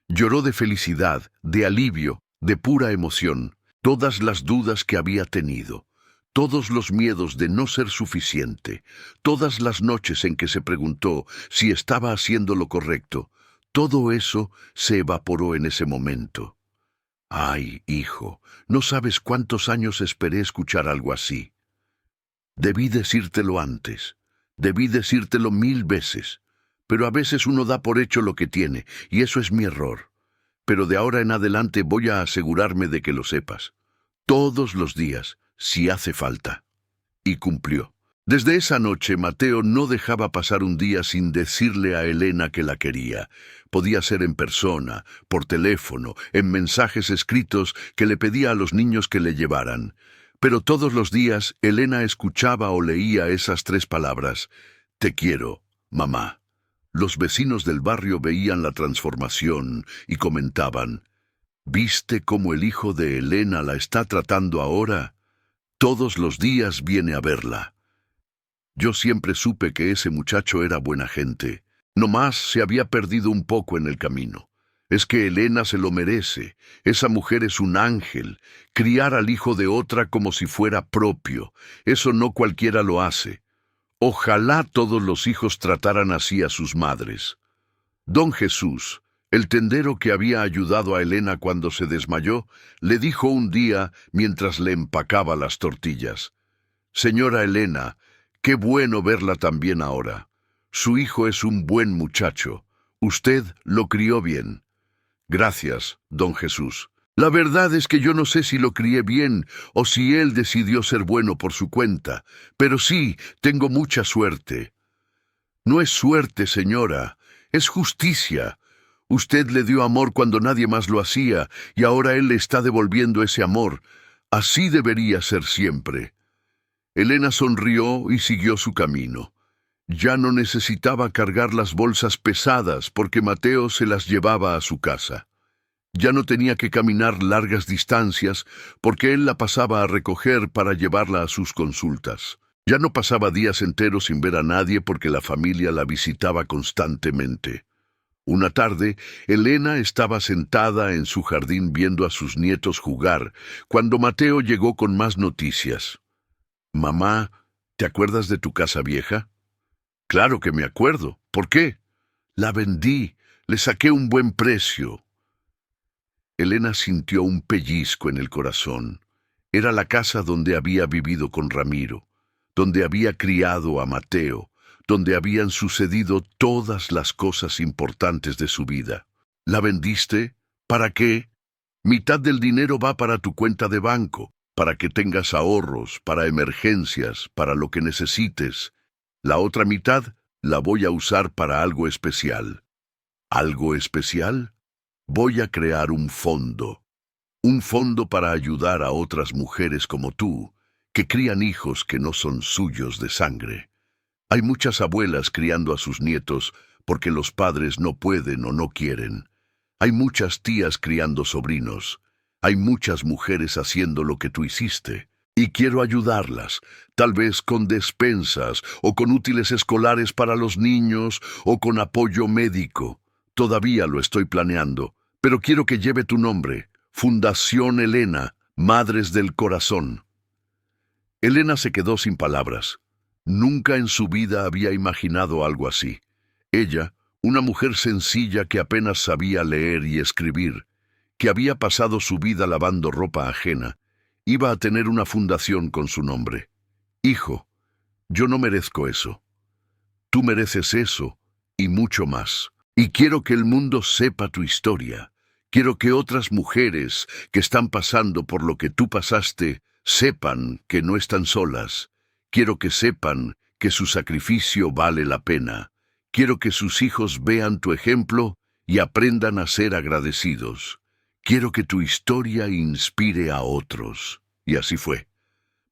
A: Lloró de felicidad, de alivio, de pura emoción, todas las dudas que había tenido, todos los miedos de no ser suficiente, todas las noches en que se preguntó si estaba haciendo lo correcto, todo eso se evaporó en ese momento. Ay, hijo, no sabes cuántos años esperé escuchar algo así. Debí decírtelo antes, debí decírtelo 1000 veces, pero a veces uno da por hecho lo que tiene, y eso es mi error. Pero de ahora en adelante voy a asegurarme de que lo sepas. Todos los días, si hace falta. Y cumplió. Desde esa noche, Mateo no dejaba pasar un día sin decirle a Elena que la quería. Podía ser en persona, por teléfono, en mensajes escritos que le pedía a los niños que le llevaran. Pero todos los días, Elena escuchaba o leía esas 3 palabras. Te quiero, mamá. Los vecinos del barrio veían la transformación y comentaban, ¿viste cómo el hijo de Elena la está tratando ahora? Todos los días viene a verla. Yo siempre supe que ese muchacho era buena gente. Nomás se había perdido un poco en el camino. Es que Elena se lo merece. Esa mujer es un ángel. Criar al hijo de otra como si fuera propio. Eso no cualquiera lo hace. Ojalá todos los hijos trataran así a sus madres. Don Jesús, el tendero que había ayudado a Elena cuando se desmayó, le dijo un día mientras le empacaba las tortillas: «Señora Elena, qué bueno verla tan bien ahora. Su hijo es un buen muchacho. Usted lo crió bien». «Gracias, don Jesús. La verdad es que yo no sé si lo crié bien o si él decidió ser bueno por su cuenta, pero sí, tengo mucha suerte». «No es suerte, señora, es justicia. Usted le dio amor cuando nadie más lo hacía, y ahora él le está devolviendo ese amor. Así debería ser siempre». Elena sonrió y siguió su camino. Ya no necesitaba cargar las bolsas pesadas porque Mateo se las llevaba a su casa. Ya no tenía que caminar largas distancias porque él la pasaba a recoger para llevarla a sus consultas. Ya no pasaba días enteros sin ver a nadie porque la familia la visitaba constantemente. Una tarde, Elena estaba sentada en su jardín viendo a sus nietos jugar, cuando Mateo llegó con más noticias. «Mamá, ¿te acuerdas de tu casa vieja?» «Claro que me acuerdo. ¿Por qué?» «La vendí. Le saqué un buen precio». Elena sintió un pellizco en el corazón. Era la casa donde había vivido con Ramiro, donde había criado a Mateo, donde habían sucedido todas las cosas importantes de su vida. «¿La vendiste? ¿Para qué?» «Mitad del dinero va para tu cuenta de banco, para que tengas ahorros, para emergencias, para lo que necesites. La otra mitad la voy a usar para algo especial». «¿Algo especial?» «Voy a crear un fondo para ayudar a otras mujeres como tú, que crían hijos que no son suyos de sangre. Hay muchas abuelas criando a sus nietos porque los padres no pueden o no quieren. Hay muchas tías criando sobrinos. Hay muchas mujeres haciendo lo que tú hiciste. Y quiero ayudarlas, tal vez con despensas o con útiles escolares para los niños o con apoyo médico. Todavía lo estoy planeando, pero quiero que lleve tu nombre, Fundación Elena, Madres del Corazón». Elena se quedó sin palabras. Nunca en su vida había imaginado algo así. Ella, una mujer sencilla que apenas sabía leer y escribir, que había pasado su vida lavando ropa ajena, iba a tener una fundación con su nombre. «Hijo, yo no merezco eso. Tú mereces eso y mucho más. Y quiero que el mundo sepa tu historia. Quiero que otras mujeres que están pasando por lo que tú pasaste sepan que no están solas. Quiero que sepan que su sacrificio vale la pena. Quiero que sus hijos vean tu ejemplo y aprendan a ser agradecidos. Quiero que tu historia inspire a otros. Y así fue.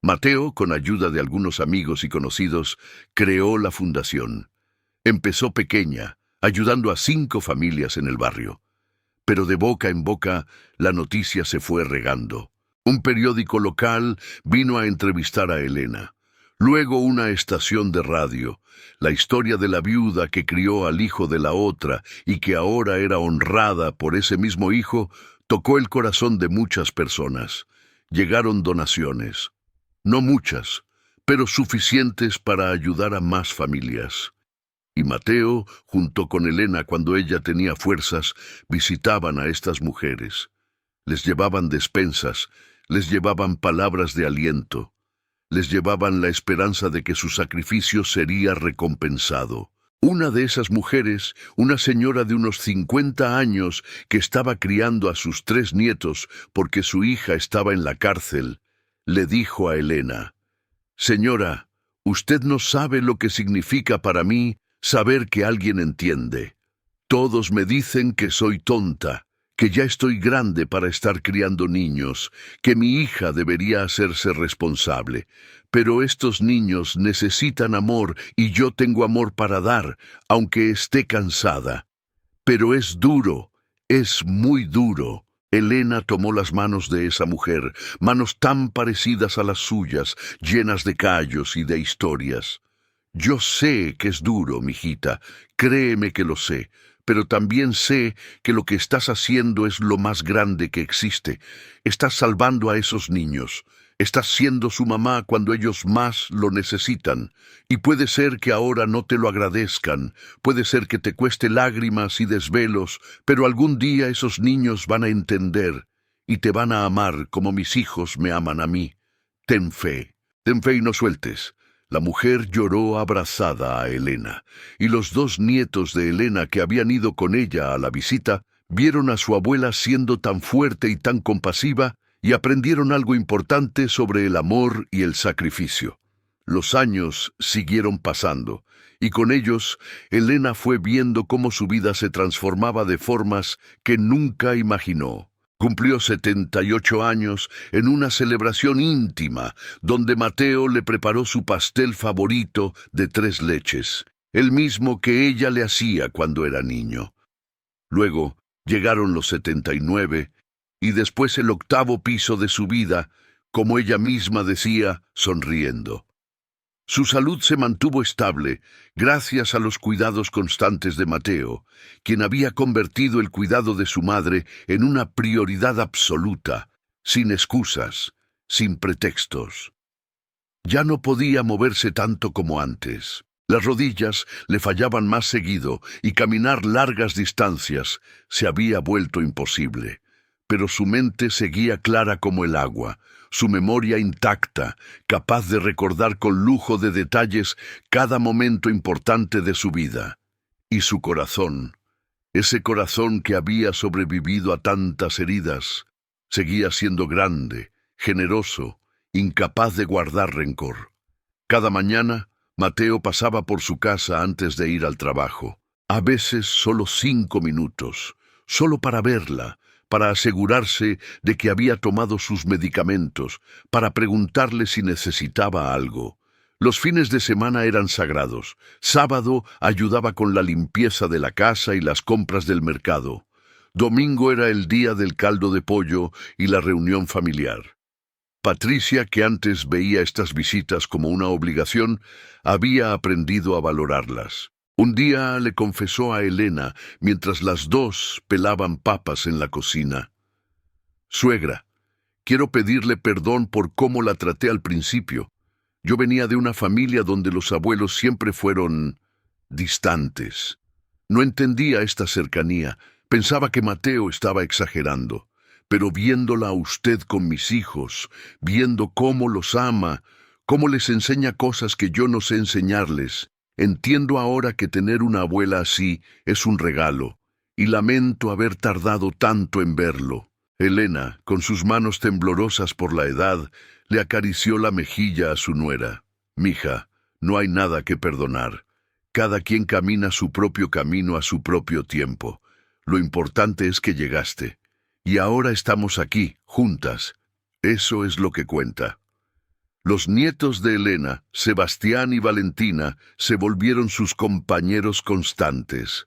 A: Mateo, con ayuda de algunos amigos y conocidos, creó la fundación. Empezó pequeña, ayudando a 5 familias en el barrio. Pero de boca en boca, la noticia se fue regando. Un periódico local vino a entrevistar a Elena. Luego una estación de radio. La historia de la viuda que crió al hijo de la otra y que ahora era honrada por ese mismo hijo, tocó el corazón de muchas personas. Llegaron donaciones. No muchas, pero suficientes para ayudar a más familias. Y Mateo, junto con Elena, cuando ella tenía fuerzas, visitaban a estas mujeres. Les llevaban despensas, les llevaban palabras de aliento, les llevaban la esperanza de que su sacrificio sería recompensado. Una de esas mujeres, una señora de unos 50 años que estaba criando a sus 3 nietos porque su hija estaba en la cárcel, le dijo a Elena: «Señora, usted no sabe lo que significa para mí saber que alguien entiende. Todos me dicen que soy tonta, que ya estoy grande para estar criando niños, que mi hija debería hacerse responsable. Pero estos niños necesitan amor y yo tengo amor para dar, aunque esté cansada. Pero es duro, es muy duro». Elena tomó las manos de esa mujer, manos tan parecidas a las suyas, llenas de callos y de historias. «Yo sé que es duro, mijita, créeme que lo sé, pero también sé que lo que estás haciendo es lo más grande que existe. Estás salvando a esos niños. Estás siendo su mamá cuando ellos más lo necesitan. Y puede ser que ahora no te lo agradezcan, puede ser que te cueste lágrimas y desvelos, pero algún día esos niños van a entender y te van a amar como mis hijos me aman a mí. Ten fe y no sueltes». La mujer lloró abrazada a Elena, y los 2 nietos de Elena que habían ido con ella a la visita vieron a su abuela siendo tan fuerte y tan compasiva y aprendieron algo importante sobre el amor y el sacrificio. Los años siguieron pasando, y con ellos Elena fue viendo cómo su vida se transformaba de formas que nunca imaginó. Cumplió 78 años en una celebración íntima, donde Mateo le preparó su pastel favorito de 3 leches, el mismo que ella le hacía cuando era niño. Luego llegaron los 79, y después el 8º piso de su vida, como ella misma decía, sonriendo. Su salud se mantuvo estable gracias a los cuidados constantes de Mateo, quien había convertido el cuidado de su madre en una prioridad absoluta, sin excusas, sin pretextos. Ya no podía moverse tanto como antes. Las rodillas le fallaban más seguido y caminar largas distancias se había vuelto imposible. Pero su mente seguía clara como el agua, su memoria intacta, capaz de recordar con lujo de detalles cada momento importante de su vida. Y su corazón, ese corazón que había sobrevivido a tantas heridas, seguía siendo grande, generoso, incapaz de guardar rencor. Cada mañana, Mateo pasaba por su casa antes de ir al trabajo. A veces solo 5 minutos, solo para verla, para asegurarse de que había tomado sus medicamentos, para preguntarle si necesitaba algo. Los fines de semana eran sagrados. Sábado ayudaba con la limpieza de la casa y las compras del mercado. Domingo era el día del caldo de pollo y la reunión familiar. Patricia, que antes veía estas visitas como una obligación, había aprendido a valorarlas. Un día le confesó a Elena, mientras las 2 pelaban papas en la cocina: «Suegra, quiero pedirle perdón por cómo la traté al principio. Yo venía de una familia donde los abuelos siempre fueron distantes. No entendía esta cercanía, pensaba que Mateo estaba exagerando. Pero viéndola a usted con mis hijos, viendo cómo los ama, cómo les enseña cosas que yo no sé enseñarles, entiendo ahora que tener una abuela así es un regalo, y lamento haber tardado tanto en verlo». Elena, con sus manos temblorosas por la edad, le acarició la mejilla a su nuera. «Mija, no hay nada que perdonar. Cada quien camina su propio camino a su propio tiempo. Lo importante es que llegaste. Y ahora estamos aquí, juntas. Eso es lo que cuenta. Los nietos de Elena, Sebastián y Valentina, se volvieron sus compañeros constantes.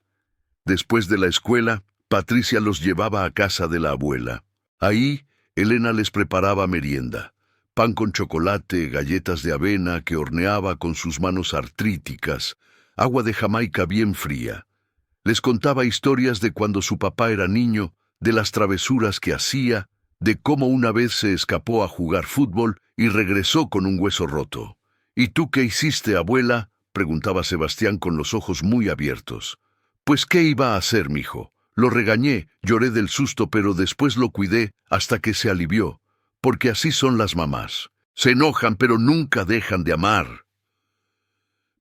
A: Después de la escuela, Patricia los llevaba a casa de la abuela. Ahí, Elena les preparaba merienda, pan con chocolate, galletas de avena que horneaba con sus manos artríticas, agua de Jamaica bien fría. Les contaba historias de cuando su papá era niño, de las travesuras que hacía, de cómo una vez se escapó a jugar fútbol y regresó con un hueso roto. ¿Y tú qué hiciste, abuela?, preguntaba Sebastián con los ojos muy abiertos. Pues, ¿qué iba a hacer, mijo? Lo regañé, lloré del susto, pero después lo cuidé hasta que se alivió, porque así son las mamás. Se enojan, pero nunca dejan de amar.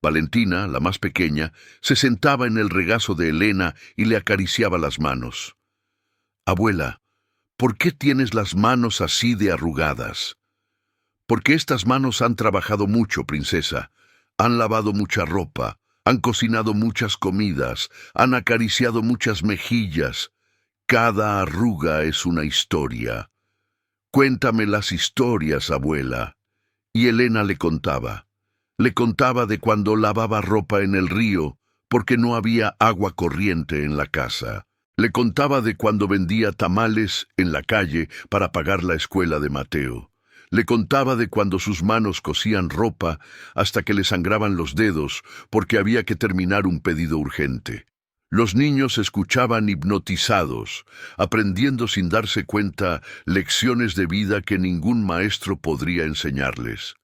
A: Valentina, la más pequeña, se sentaba en el regazo de Elena y le acariciaba las manos. Abuela, ¿por qué tienes las manos así de arrugadas? Porque estas manos han trabajado mucho, princesa. Han lavado mucha ropa, han cocinado muchas comidas, han acariciado muchas mejillas. Cada arruga es una historia. Cuéntame las historias, abuela. Y Elena le contaba. Le contaba de cuando lavaba ropa en el río, porque no había agua corriente en la casa. Le contaba de cuando vendía tamales en la calle para pagar la escuela de Mateo. Le contaba de cuando sus manos cosían ropa hasta que le sangraban los dedos porque había que terminar un pedido urgente. Los niños escuchaban hipnotizados, aprendiendo sin darse cuenta lecciones de vida que ningún maestro podría enseñarles.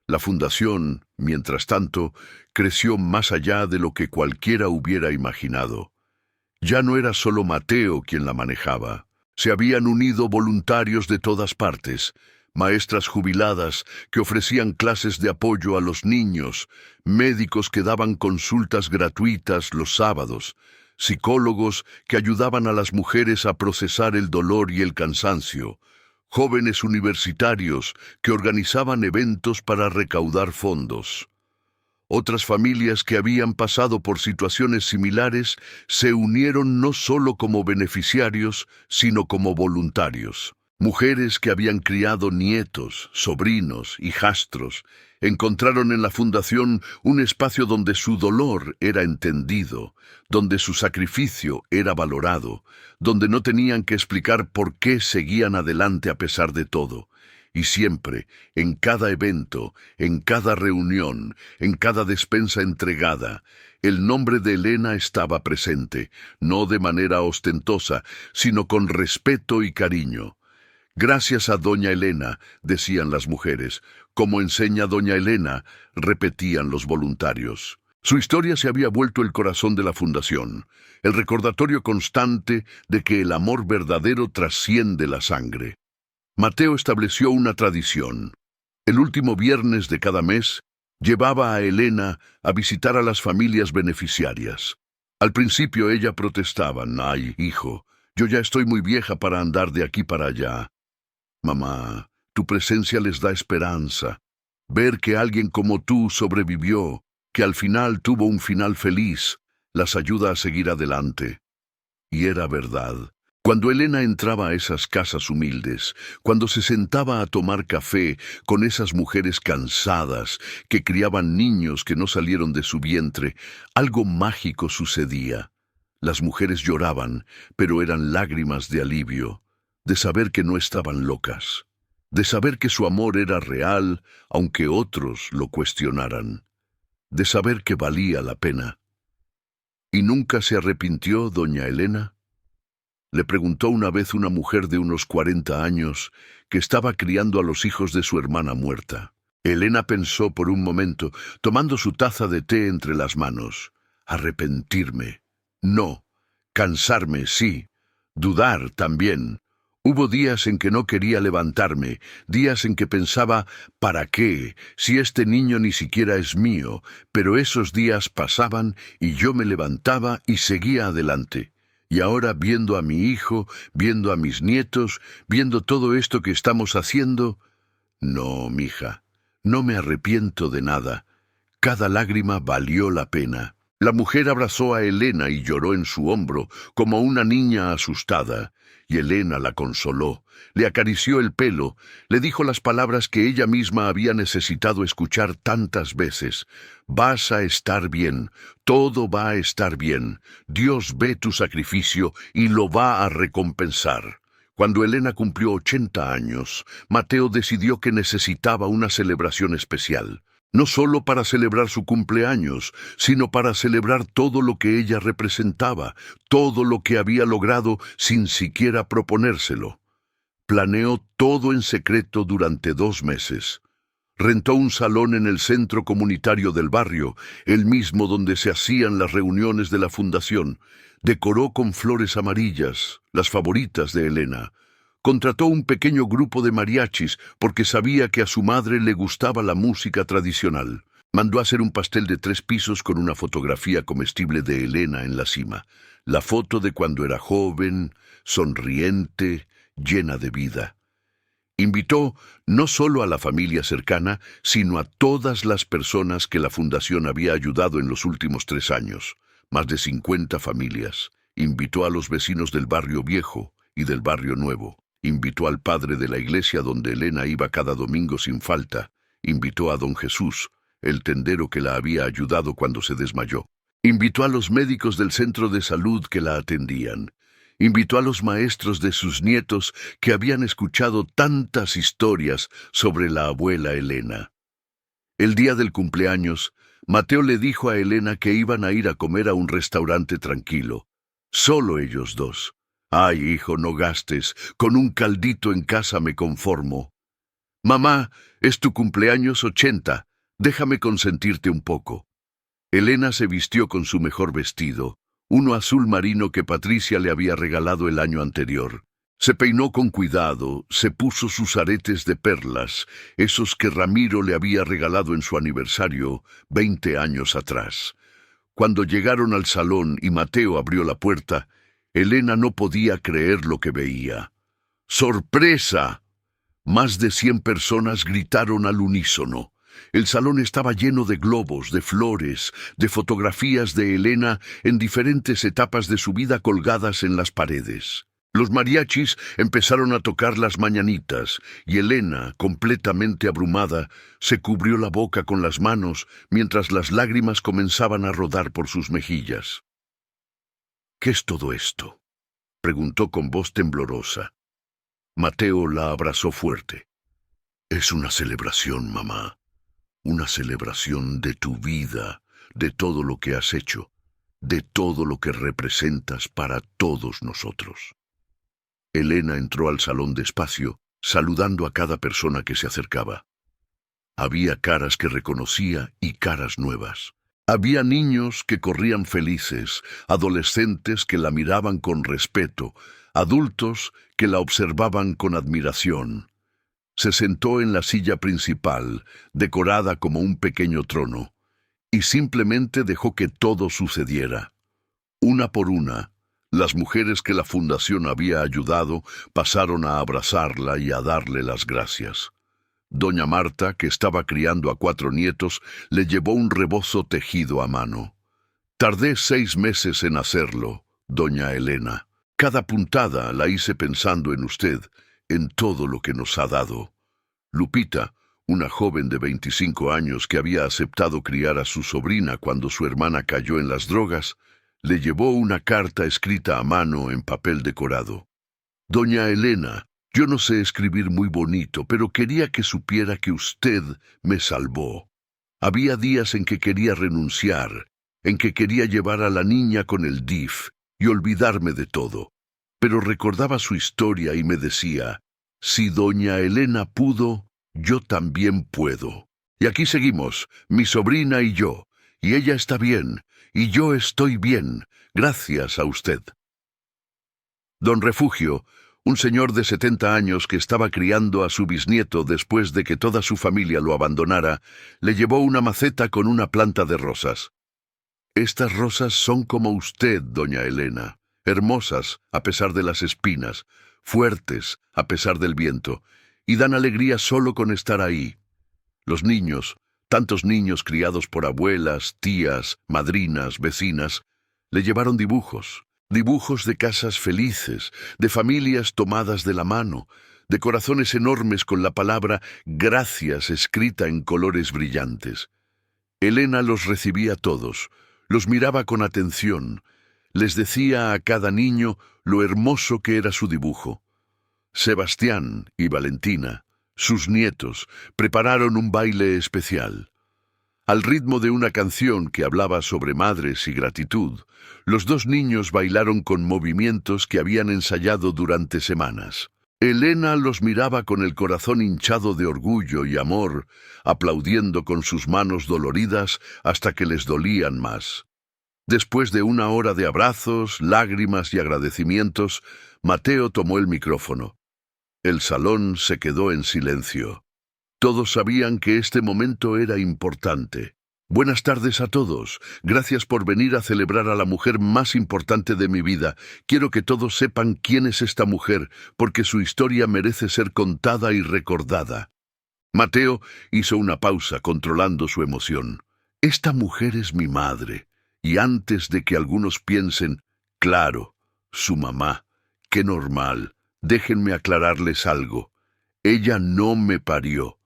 A: La fundación, mientras tanto, creció más allá de lo que cualquiera hubiera imaginado. Ya no era solo Mateo quien la manejaba. Se habían unido voluntarios de todas partes, maestras jubiladas que ofrecían clases de apoyo a los niños, médicos que daban consultas gratuitas los sábados, psicólogos que ayudaban a las mujeres a procesar el dolor y el cansancio, jóvenes universitarios que organizaban eventos para recaudar fondos. Otras familias que habían pasado por situaciones similares se unieron no solo como beneficiarios, sino como voluntarios. Mujeres que habían criado nietos, sobrinos, hijastros, encontraron en la fundación un espacio donde su dolor era entendido, donde su sacrificio era valorado, donde no tenían que explicar por qué seguían adelante a pesar de todo. Y siempre, en cada evento, en cada reunión, en cada despensa entregada, el nombre de Elena estaba presente, no de manera ostentosa, sino con respeto y cariño. Gracias a doña Elena, decían las mujeres. Como enseña doña Elena, repetían los voluntarios. Su historia se había vuelto el corazón de la fundación, el recordatorio constante de que el amor verdadero trasciende la sangre. Mateo estableció una tradición. El último viernes de cada mes, llevaba a Elena a visitar a las familias beneficiarias. Al principio ella protestaba: «Ay, hijo, yo ya estoy muy vieja para andar de aquí para allá». «Mamá, tu presencia les da esperanza. Ver que alguien como tú sobrevivió, que al final tuvo un final feliz, las ayuda a seguir adelante». Y era verdad. Cuando Elena entraba a esas casas humildes, cuando se sentaba a tomar café con esas mujeres cansadas que criaban niños que no salieron de su vientre, algo mágico sucedía. Las mujeres lloraban, pero eran lágrimas de alivio, de saber que no estaban locas, de saber que su amor era real, aunque otros lo cuestionaran, de saber que valía la pena. ¿Y nunca se arrepintió doña Elena?, le preguntó una vez una mujer de unos 40 años que estaba criando a los hijos de su hermana muerta. Elena pensó por un momento, tomando su taza de té entre las manos. Arrepentirme. No. Cansarme, sí. Dudar también. Hubo días en que no quería levantarme, días en que pensaba, ¿para qué? Si este niño ni siquiera es mío. Pero esos días pasaban y yo me levantaba y seguía adelante. Y ahora, viendo a mi hijo, viendo a mis nietos, viendo todo esto que estamos haciendo, no, mija, no me arrepiento de nada. Cada lágrima valió la pena. La mujer abrazó a Elena y lloró en su hombro, como una niña asustada, y Elena la consoló, le acarició el pelo, le dijo las palabras que ella misma había necesitado escuchar tantas veces. Vas a estar bien, todo va a estar bien, Dios ve tu sacrificio y lo va a recompensar. Cuando Elena cumplió 80 años, Mateo decidió que necesitaba una celebración especial. No solo para celebrar su cumpleaños, sino para celebrar todo lo que ella representaba, todo lo que había logrado sin siquiera proponérselo. Planeó todo en secreto durante 2 meses. Rentó un salón en el centro comunitario del barrio, el mismo donde se hacían las reuniones de la fundación. Decoró con flores amarillas, las favoritas de Elena. Contrató un pequeño grupo de mariachis porque sabía que a su madre le gustaba la música tradicional. Mandó hacer un pastel de 3 pisos con una fotografía comestible de Elena en la cima. La foto de cuando era joven, sonriente, llena de vida. Invitó no solo a la familia cercana, sino a todas las personas que la fundación había ayudado en los últimos 3 años. Más de 50 familias. Invitó a los vecinos del barrio viejo y del barrio nuevo. Invitó al padre de la iglesia donde Elena iba cada domingo sin falta. Invitó a don Jesús, el tendero que la había ayudado cuando se desmayó. Invitó a los médicos del centro de salud que la atendían. Invitó a los maestros de sus nietos que habían escuchado tantas historias sobre la abuela Elena. El día del cumpleaños, Mateo le dijo a Elena que iban a ir a comer a un restaurante tranquilo. Solo ellos dos. Ay, hijo, no gastes, con un caldito en casa me conformo. Mamá, es tu cumpleaños 80, déjame consentirte un poco. Elena se vistió con su mejor vestido, uno azul marino que Patricia le había regalado el año anterior. Se peinó con cuidado, se puso sus aretes de perlas, esos que Ramiro le había regalado en su aniversario 20 años atrás. Cuando llegaron al salón y Mateo abrió la puerta, Elena no podía creer lo que veía. ¡Sorpresa! Más de 100 personas gritaron al unísono. El salón estaba lleno de globos, de flores, de fotografías de Elena en diferentes etapas de su vida colgadas en las paredes. Los mariachis empezaron a tocar las mañanitas y Elena, completamente abrumada, se cubrió la boca con las manos mientras las lágrimas comenzaban a rodar por sus mejillas. ¿Qué es todo esto?, preguntó con voz temblorosa. Mateo la abrazó fuerte. Es una celebración, mamá. Una celebración de tu vida, de todo lo que has hecho, de todo lo que representas para todos nosotros. Elena entró al salón despacio, saludando a cada persona que se acercaba. Había caras que reconocía y caras nuevas. Había niños que corrían felices, adolescentes que la miraban con respeto, adultos que la observaban con admiración. Se sentó en la silla principal, decorada como un pequeño trono, y simplemente dejó que todo sucediera. Una por una, las mujeres que la fundación había ayudado pasaron a abrazarla y a darle las gracias. Doña Marta, que estaba criando a 4 nietos, le llevó un rebozo tejido a mano. Tardé 6 meses en hacerlo, doña Elena. Cada puntada la hice pensando en usted, en todo lo que nos ha dado. Lupita, una joven de 25 años que había aceptado criar a su sobrina cuando su hermana cayó en las drogas, le llevó una carta escrita a mano en papel decorado. Doña Elena, yo no sé escribir muy bonito, pero quería que supiera que usted me salvó. Había días en que quería renunciar, en que quería llevar a la niña con el DIF y olvidarme de todo. Pero recordaba su historia y me decía, si doña Elena pudo, yo también puedo. Y aquí seguimos, mi sobrina y yo, y ella está bien, y yo estoy bien, gracias a usted. Don Refugio, un señor de 70 años que estaba criando a su bisnieto después de que toda su familia lo abandonara, le llevó una maceta con una planta de rosas. Estas rosas son como usted, doña Elena, hermosas a pesar de las espinas, fuertes a pesar del viento, y dan alegría solo con estar ahí. Los niños, Tantos niños criados por abuelas, tías, madrinas, vecinas, le llevaron dibujos. Dibujos de casas felices, de familias tomadas de la mano, de corazones enormes con la palabra gracias escrita en colores brillantes. Elena los recibía todos, los miraba con atención, les decía a cada niño lo hermoso que era su dibujo. Sebastián y Valentina, sus nietos, prepararon un baile especial. Al ritmo de una canción que hablaba sobre madres y gratitud, los dos niños bailaron con movimientos que habían ensayado durante semanas. Elena los miraba con el corazón hinchado de orgullo y amor, aplaudiendo con sus manos doloridas hasta que les dolían más. Después de una hora de abrazos, lágrimas y agradecimientos, Mateo tomó el micrófono. El salón se quedó en silencio. Todos sabían que este momento era importante. Buenas tardes a todos. Gracias por venir a celebrar a la mujer más importante de mi vida. Quiero que todos sepan quién es esta mujer, porque su historia merece ser contada y recordada. Mateo hizo una pausa, controlando su emoción. Esta mujer es mi madre. Y antes de que algunos piensen, claro, su mamá, qué normal, déjenme aclararles algo. Ella no me parió.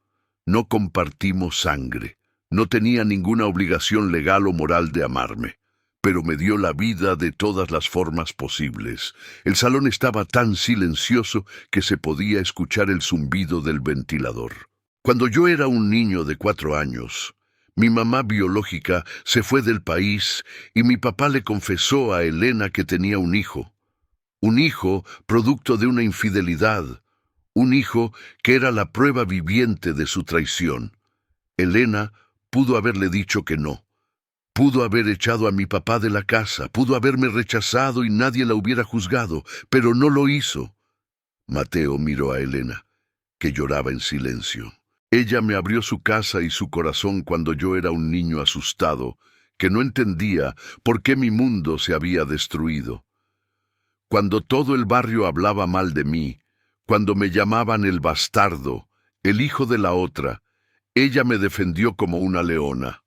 A: No compartimos sangre. No tenía ninguna obligación legal o moral de amarme, pero me dio la vida de todas las formas posibles. El salón estaba tan silencioso que se podía escuchar el zumbido del ventilador. Cuando yo era un niño de 4 años, mi mamá biológica se fue del país y mi papá le confesó a Elena que tenía un hijo. Un hijo producto de una infidelidad. Un hijo que era la prueba viviente de su traición. Elena pudo haberle dicho que no. Pudo haber echado a mi papá de la casa, pudo haberme rechazado y nadie la hubiera juzgado, pero no lo hizo. Mateo miró a Elena, que lloraba en silencio. Ella me abrió su casa y su corazón cuando yo era un niño asustado, que no entendía por qué mi mundo se había destruido. Cuando todo el barrio hablaba mal de mí, cuando me llamaban el bastardo, el hijo de la otra, ella me defendió como una leona.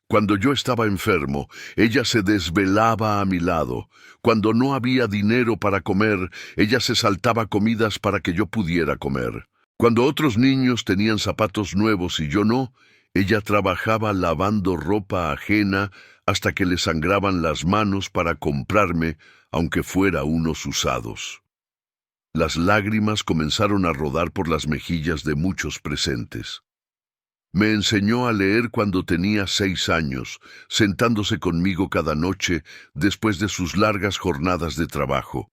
A: Cuando yo estaba enfermo, ella se desvelaba a mi lado. Cuando no había dinero para comer, ella se saltaba comidas para que yo pudiera comer. Cuando otros niños tenían zapatos nuevos y yo no, ella trabajaba lavando ropa ajena hasta que le sangraban las manos para comprarme, aunque fuera unos usados. Las lágrimas comenzaron a rodar por las mejillas de muchos presentes. Me enseñó a leer cuando tenía 6 años, sentándose conmigo cada noche después de sus largas jornadas de trabajo.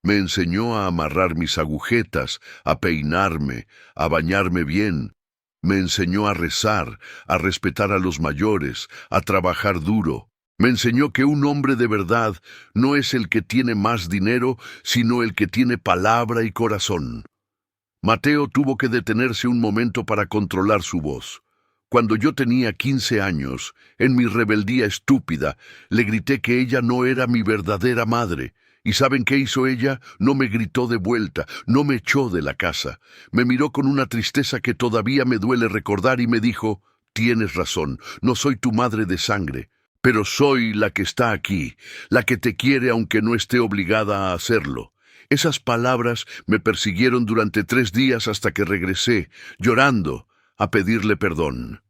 A: Me enseñó a amarrar mis agujetas, a peinarme, a bañarme bien. Me enseñó a rezar, a respetar a los mayores, a trabajar duro. Me enseñó que un hombre de verdad no es el que tiene más dinero, sino el que tiene palabra y corazón. Mateo tuvo que detenerse un momento para controlar su voz. Cuando yo tenía 15 años, en mi rebeldía estúpida, le grité que ella no era mi verdadera madre. ¿Y saben qué hizo ella? No me gritó de vuelta, no me echó de la casa. Me miró con una tristeza que todavía me duele recordar y me dijo, «Tienes razón, no soy tu madre de sangre, pero soy la que está aquí, la que te quiere aunque no esté obligada a hacerlo». Esas palabras me persiguieron durante 3 días hasta que regresé, llorando, a pedirle perdón.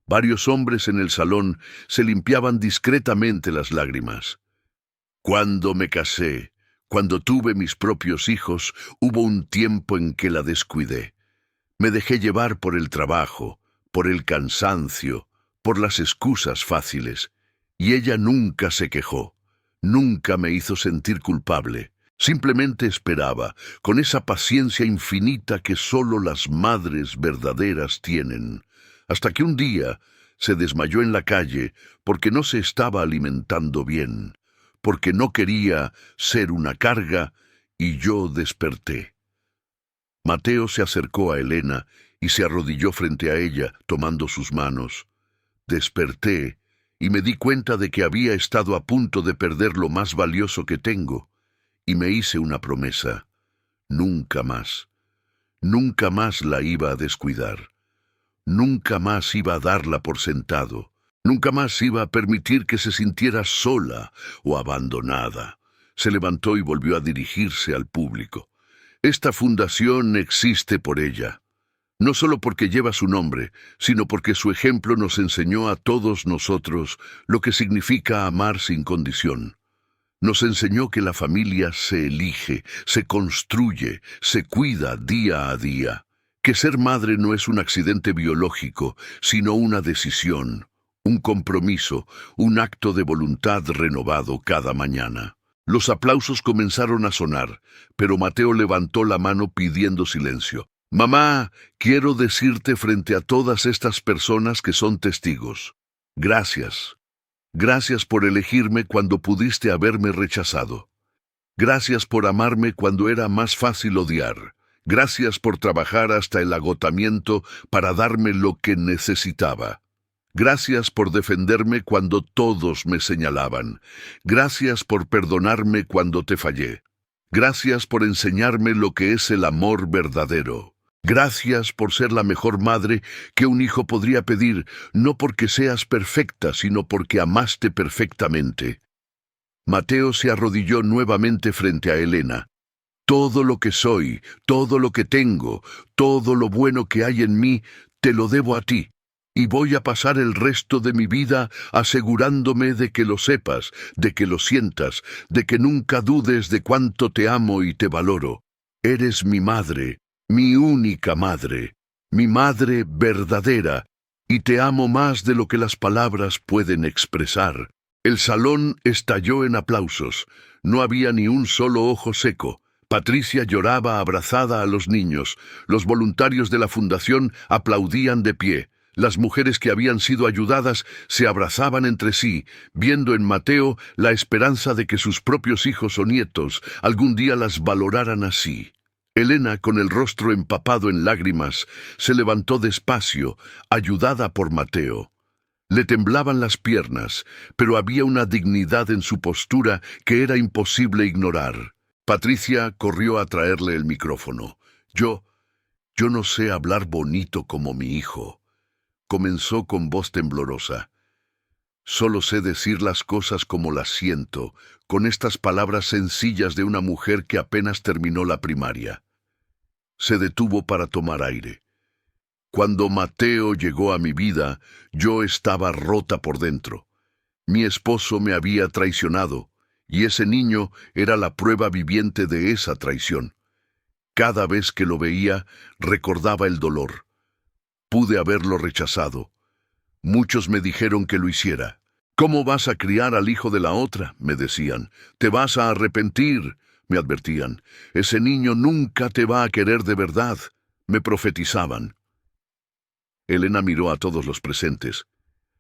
A: Varios hombres en el salón se limpiaban discretamente las lágrimas. Cuando me casé, cuando tuve mis propios hijos, hubo un tiempo en que la descuidé. Me dejé llevar por el trabajo, por el cansancio, por las excusas fáciles, y ella nunca se quejó, nunca me hizo sentir culpable. Simplemente esperaba, con esa paciencia infinita que solo las madres verdaderas tienen, hasta que un día se desmayó en la calle porque no se estaba alimentando bien, porque no quería ser una carga, y yo desperté. Mateo se acercó a Elena y se arrodilló frente a ella, tomando sus manos. Desperté y me di cuenta de que había estado a punto de perder lo más valioso que tengo. Y me hice una promesa. Nunca más la iba a descuidar. Nunca más iba a darla por sentado. Nunca más iba a permitir que se sintiera sola o abandonada. Se levantó y volvió a dirigirse al público. Esta fundación existe por ella. No solo porque lleva su nombre, sino porque su ejemplo nos enseñó a todos nosotros lo que significa amar sin condición. Nos enseñó que la familia se elige, se construye, se cuida día a día. Que ser madre no es un accidente biológico, sino una decisión, un compromiso, un acto de voluntad renovado cada mañana. Los aplausos comenzaron a sonar, pero Mateo levantó la mano pidiendo silencio. Mamá, quiero decirte frente a todas estas personas que son testigos. Gracias. Gracias por elegirme cuando pudiste haberme rechazado. Gracias por amarme cuando era más fácil odiar. Gracias por trabajar hasta el agotamiento para darme lo que necesitaba. Gracias por defenderme cuando todos me señalaban. Gracias por perdonarme cuando te fallé. Gracias por enseñarme lo que es el amor verdadero. Gracias por ser la mejor madre que un hijo podría pedir, no porque seas perfecta, sino porque amaste perfectamente. Mateo se arrodilló nuevamente frente a Elena. Todo lo que soy, todo lo que tengo, todo lo bueno que hay en mí, te lo debo a ti. Y voy a pasar el resto de mi vida asegurándome de que lo sepas, de que lo sientas, de que nunca dudes de cuánto te amo y te valoro. Eres mi madre. Mi única madre, mi madre verdadera, y te amo más de lo que las palabras pueden expresar. El salón estalló en aplausos. No había ni un solo ojo seco. Patricia lloraba abrazada a los niños. Los voluntarios de la fundación aplaudían de pie. Las mujeres que habían sido ayudadas se abrazaban entre sí, viendo en Mateo la esperanza de que sus propios hijos o nietos algún día las valoraran así. Elena, con el rostro empapado en lágrimas, se levantó despacio, ayudada por Mateo. Le temblaban las piernas, pero había una dignidad en su postura que era imposible ignorar. Patricia corrió a traerle el micrófono. Yo no sé hablar bonito como mi hijo, comenzó con voz temblorosa. Solo sé decir las cosas como las siento, con estas palabras sencillas de una mujer que apenas terminó la primaria. Se detuvo para tomar aire. Cuando Mateo llegó a mi vida, yo estaba rota por dentro. Mi esposo me había traicionado, y ese niño era la prueba viviente de esa traición. Cada vez que lo veía, recordaba el dolor. Pude haberlo rechazado. Muchos me dijeron que lo hiciera. ¿Cómo vas a criar al hijo de la otra?, me decían. Te vas a arrepentir, me advertían. Ese niño nunca te va a querer de verdad, me profetizaban. Elena miró a todos los presentes.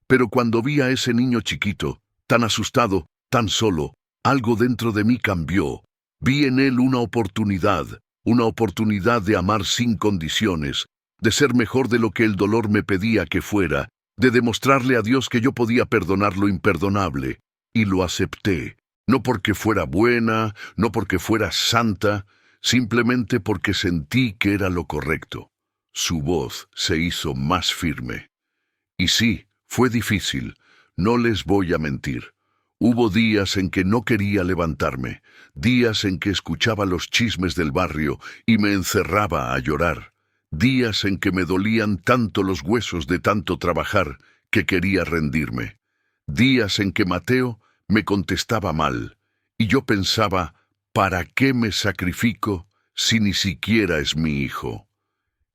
A: Pero cuando vi a ese niño chiquito, tan asustado, tan solo, algo dentro de mí cambió. Vi en él una oportunidad de amar sin condiciones, de ser mejor de lo que el dolor me pedía que fuera, de demostrarle a Dios que yo podía perdonar lo imperdonable, y lo acepté, no porque fuera buena, no porque fuera santa, simplemente porque sentí que era lo correcto. Su voz se hizo más firme. Y sí, fue difícil, no les voy a mentir. Hubo días en que no quería levantarme, días en que escuchaba los chismes del barrio y me encerraba a llorar. Días en que me dolían tanto los huesos de tanto trabajar que quería rendirme. Días en que Mateo me contestaba mal, y yo pensaba, ¿para qué me sacrifico si ni siquiera es mi hijo?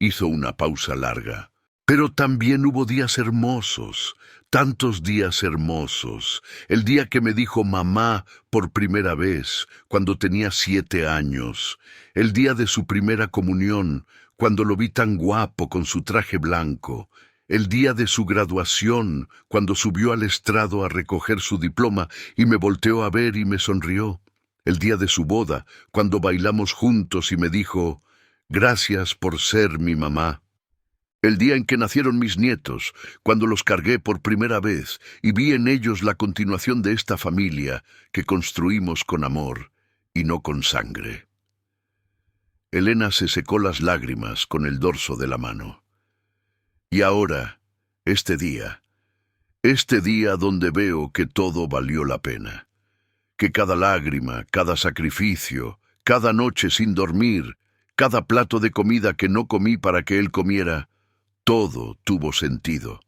A: Hizo una pausa larga. Pero también hubo días hermosos, tantos días hermosos. El día que me dijo mamá por primera vez, cuando tenía 7 años. El día de su primera comunión, cuando lo vi tan guapo con su traje blanco. El día de su graduación, cuando subió al estrado a recoger su diploma y me volteó a ver y me sonrió. El día de su boda, cuando bailamos juntos y me dijo, gracias por ser mi mamá. El día en que nacieron mis nietos, cuando los cargué por primera vez y vi en ellos la continuación de esta familia que construimos con amor y no con sangre. Elena se secó las lágrimas con el dorso de la mano. Y ahora, este día donde veo que todo valió la pena, que cada lágrima, cada sacrificio, cada noche sin dormir, cada plato de comida que no comí para que él comiera, todo tuvo sentido,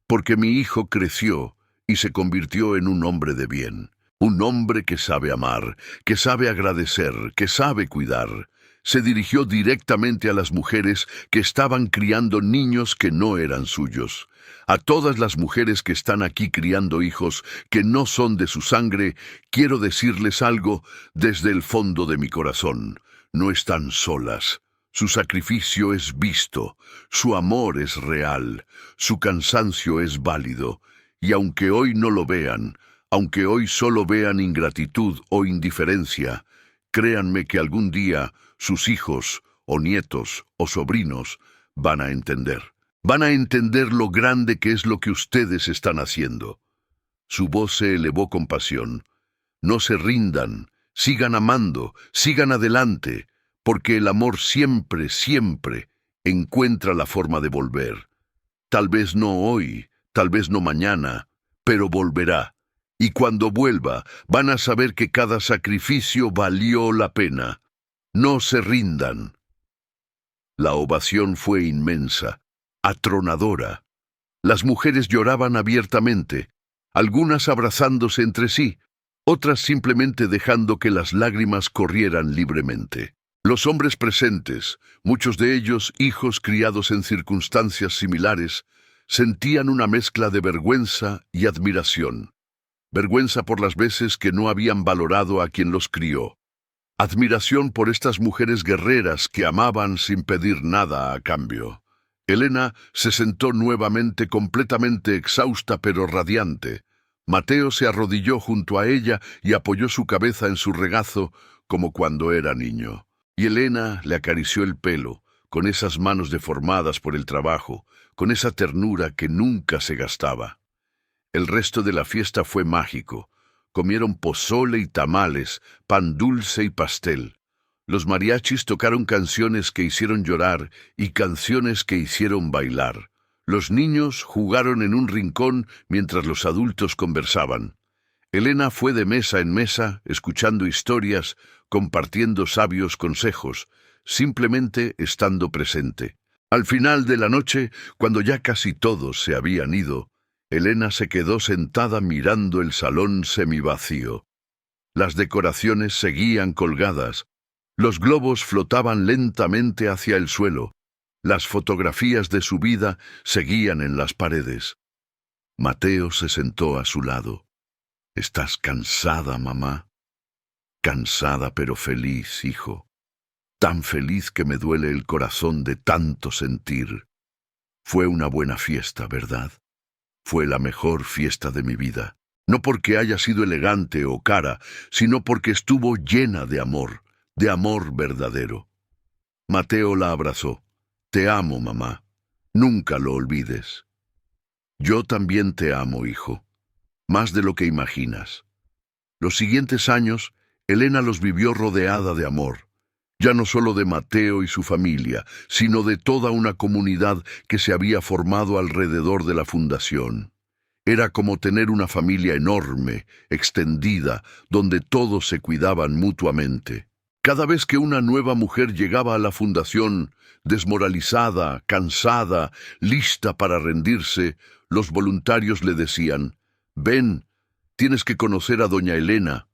A: porque mi hijo creció y se convirtió en un hombre de bien, un hombre que sabe amar, que sabe agradecer, que sabe cuidar. Se dirigió directamente a las mujeres que estaban criando niños que no eran suyos. A todas las mujeres que están aquí criando hijos que no son de su sangre, quiero decirles algo desde el fondo de mi corazón. No están solas. Su sacrificio es visto, su amor es real, su cansancio es válido, y aunque hoy no lo vean, aunque hoy solo vean ingratitud o indiferencia, créanme que algún día sus hijos, o nietos, o sobrinos van a entender. Van a entender lo grande que es lo que ustedes están haciendo. Su voz se elevó con pasión. No se rindan, sigan amando, sigan adelante, porque el amor siempre, siempre encuentra la forma de volver. Tal vez no hoy, tal vez no mañana, pero volverá. Y cuando vuelva, van a saber que cada sacrificio valió la pena. No se rindan. La ovación fue inmensa, atronadora. Las mujeres lloraban abiertamente, algunas abrazándose entre sí, otras simplemente dejando que las lágrimas corrieran libremente. Los hombres presentes, muchos de ellos hijos criados en circunstancias similares, sentían una mezcla de vergüenza y admiración. Vergüenza por las veces que no habían valorado a quien los crió. Admiración por estas mujeres guerreras que amaban sin pedir nada a cambio. Elena se sentó nuevamente completamente exhausta pero radiante. Mateo se arrodilló junto a ella y apoyó su cabeza en su regazo como cuando era niño. Y Elena le acarició el pelo, con esas manos deformadas por el trabajo, con esa ternura que nunca se gastaba. El resto de la fiesta fue mágico. Comieron pozole y tamales, pan dulce y pastel. Los mariachis tocaron canciones que hicieron llorar y canciones que hicieron bailar. Los niños jugaron en un rincón mientras los adultos conversaban. Elena fue de mesa en mesa, escuchando historias, compartiendo sabios consejos, simplemente estando presente. Al final de la noche, cuando ya casi todos se habían ido, Elena se quedó sentada mirando el salón semivacío. Las decoraciones seguían colgadas. Los globos flotaban lentamente hacia el suelo. Las fotografías de su vida seguían en las paredes. Mateo se sentó a su lado. «¿Estás cansada, mamá?» «Cansada pero feliz, hijo. Tan feliz que me duele el corazón de tanto sentir. Fue una buena fiesta, ¿verdad? Fue la mejor fiesta de mi vida. No porque haya sido elegante o cara, sino porque estuvo llena de amor verdadero». Mateo la abrazó. «Te amo, mamá. Nunca lo olvides». «Yo también te amo, hijo. Más de lo que imaginas». Los siguientes años, Elena los vivió rodeada de amor. Ya no solo de Mateo y su familia, sino de toda una comunidad que se había formado alrededor de la fundación. Era como tener una familia enorme, extendida, donde todos se cuidaban mutuamente. Cada vez que una nueva mujer llegaba a la fundación, desmoralizada, cansada, lista para rendirse, los voluntarios le decían: «Ven, tienes que conocer a doña Elena».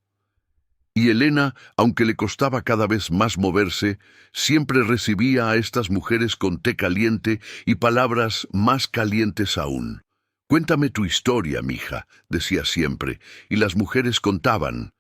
A: Y Elena, aunque le costaba cada vez más moverse, siempre recibía a estas mujeres con té caliente y palabras más calientes aún. «Cuéntame tu historia, mija», decía siempre, y las mujeres contaban.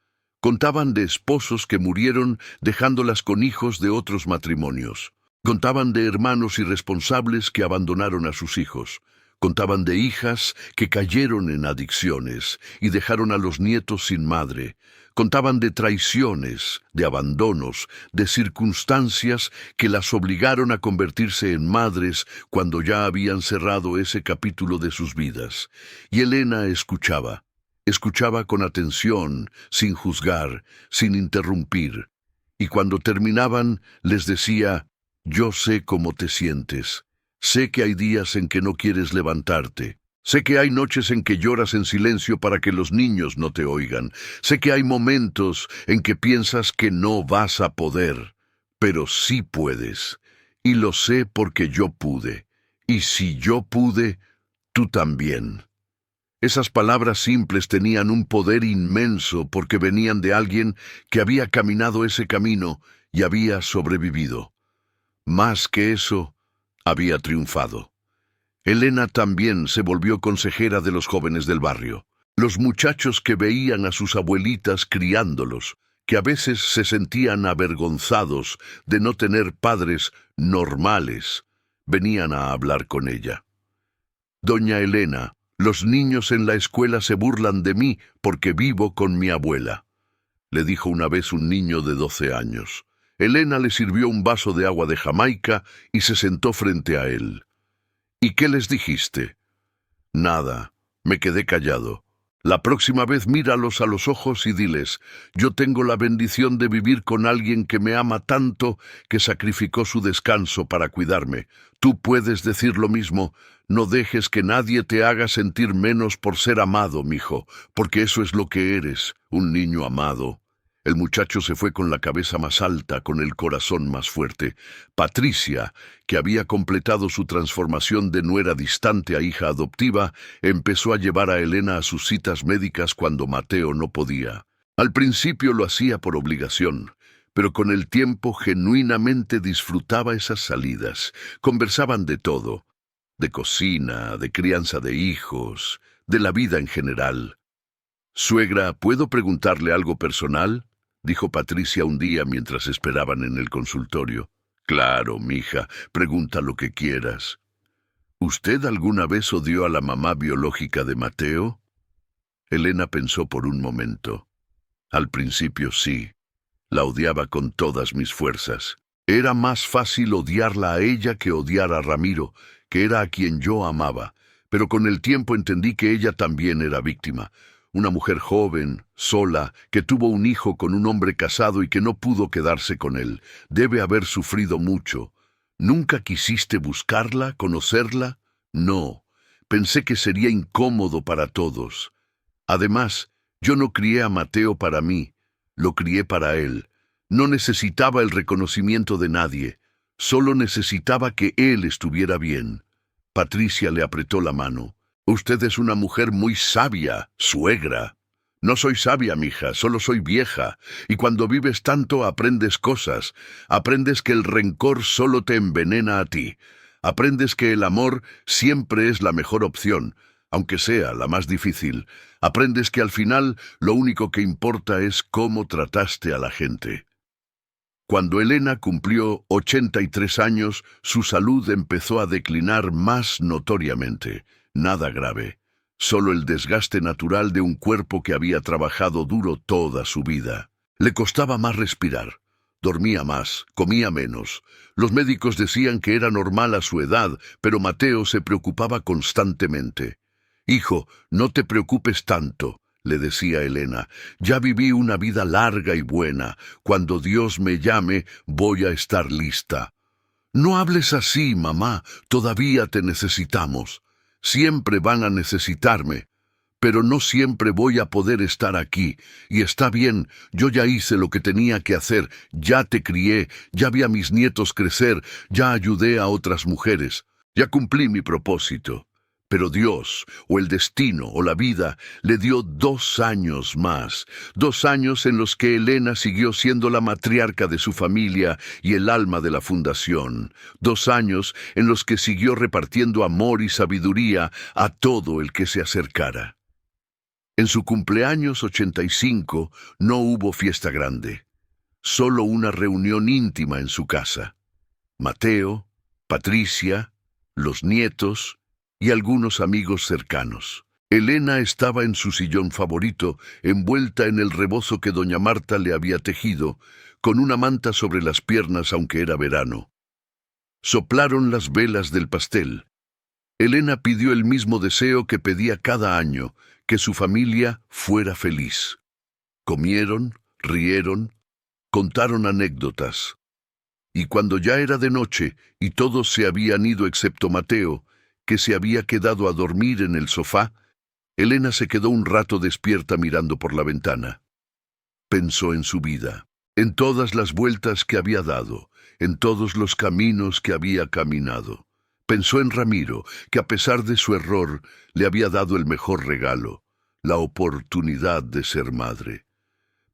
A: Contaban de esposos que murieron dejándolas con hijos de otros matrimonios. Contaban de hermanos irresponsables que abandonaron a sus hijos. Contaban de hijas que cayeron en adicciones y dejaron a los nietos sin madre. Contaban de traiciones, de abandonos, de circunstancias que las obligaron a convertirse en madres cuando ya habían cerrado ese capítulo de sus vidas. Y Elena escuchaba. Escuchaba con atención, sin juzgar, sin interrumpir. Y cuando terminaban, les decía: «Yo sé cómo te sientes. Sé que hay días en que no quieres levantarte. Sé que hay noches en que lloras en silencio para que los niños no te oigan. Sé que hay momentos en que piensas que no vas a poder, pero sí puedes. Y lo sé porque yo pude. Y si yo pude, tú también. Esas palabras simples tenían un poder inmenso porque venían de alguien que había caminado ese camino y había sobrevivido. Más que eso, había triunfado. Elena también se volvió consejera de los jóvenes del barrio. Los muchachos que veían a sus abuelitas criándolos, que a veces se sentían avergonzados de no tener padres normales, venían a hablar con ella. Doña Elena, los niños en la escuela se burlan de mí porque vivo con mi abuela, le dijo una vez un niño de 12 años. Elena le sirvió un vaso de agua de Jamaica y se sentó frente a él. ¿Y qué les dijiste? Nada, me quedé callado. La próxima vez míralos a los ojos y diles, yo tengo la bendición de vivir con alguien que me ama tanto que sacrificó su descanso para cuidarme. Tú puedes decir lo mismo, no dejes que nadie te haga sentir menos por ser amado, mijo, porque eso es lo que eres, un niño amado. El muchacho se fue con la cabeza más alta, con el corazón más fuerte. Patricia, que había completado su transformación de nuera distante a hija adoptiva, empezó a llevar a Elena a sus citas médicas cuando Mateo no podía. Al principio lo hacía por obligación, pero con el tiempo genuinamente disfrutaba esas salidas. Conversaban de todo, de cocina, de crianza de hijos, de la vida en general. «Suegra, ¿puedo preguntarle algo personal?», dijo Patricia un día mientras esperaban en el consultorio. «Claro, mija, pregunta lo que quieras». «¿Usted alguna vez odió a la mamá biológica de Mateo?». Elena pensó por un momento. Al principio sí, la odiaba con todas mis fuerzas. Era más fácil odiarla a ella que odiar a Ramiro, que era a quien yo amaba, pero con el tiempo entendí que ella también era víctima. Una mujer joven, sola, que tuvo un hijo con un hombre casado y que no pudo quedarse con él. Debe haber sufrido mucho. ¿Nunca quisiste buscarla, conocerla? No. Pensé que sería incómodo para todos. Además, yo no crié a Mateo para mí, lo crié para él. No necesitaba el reconocimiento de nadie, solo necesitaba que él estuviera bien. Patricia le apretó la mano. «Usted es una mujer muy sabia, suegra». «No soy sabia, mija, solo soy vieja, y cuando vives tanto aprendes cosas. Aprendes que el rencor solo te envenena a ti. Aprendes que el amor siempre es la mejor opción, aunque sea la más difícil. Aprendes que al final lo único que importa es cómo trataste a la gente». Cuando Elena cumplió 83 años, su salud empezó a declinar más notoriamente. Nada grave, solo el desgaste natural de un cuerpo que había trabajado duro toda su vida. Le costaba más respirar, dormía más, comía menos. Los médicos decían que era normal a su edad, pero Mateo se preocupaba constantemente. «Hijo, no te preocupes tanto», le decía Elena, «ya viví una vida larga y buena. Cuando Dios me llame, voy a estar lista». «No hables así, mamá, todavía te necesitamos. Siempre van a necesitarme, pero no siempre voy a poder estar aquí. Y está bien, yo ya hice lo que tenía que hacer, ya te crié, ya vi a mis nietos crecer, ya ayudé a otras mujeres, ya cumplí mi propósito». Pero Dios, o el destino, o la vida, le dio 2 años más. 2 años en los que Elena siguió siendo la matriarca de su familia y el alma de la fundación. 2 años en los que siguió repartiendo amor y sabiduría a todo el que se acercara. En su cumpleaños 85 no hubo fiesta grande, solo una reunión íntima en su casa. Mateo, Patricia, los nietos y algunos amigos cercanos. Elena estaba en su sillón favorito, envuelta en el rebozo que doña Marta le había tejido, con una manta sobre las piernas aunque era verano. Soplaron las velas del pastel. Elena pidió el mismo deseo que pedía cada año, que su familia fuera feliz. Comieron, rieron, contaron anécdotas. Y cuando ya era de noche y todos se habían ido excepto Mateo, que se había quedado a dormir en el sofá, Elena se quedó un rato despierta mirando por la ventana. Pensó en su vida, en todas las vueltas que había dado, en todos los caminos que había caminado. Pensó en Ramiro, que a pesar de su error le había dado el mejor regalo, la oportunidad de ser madre.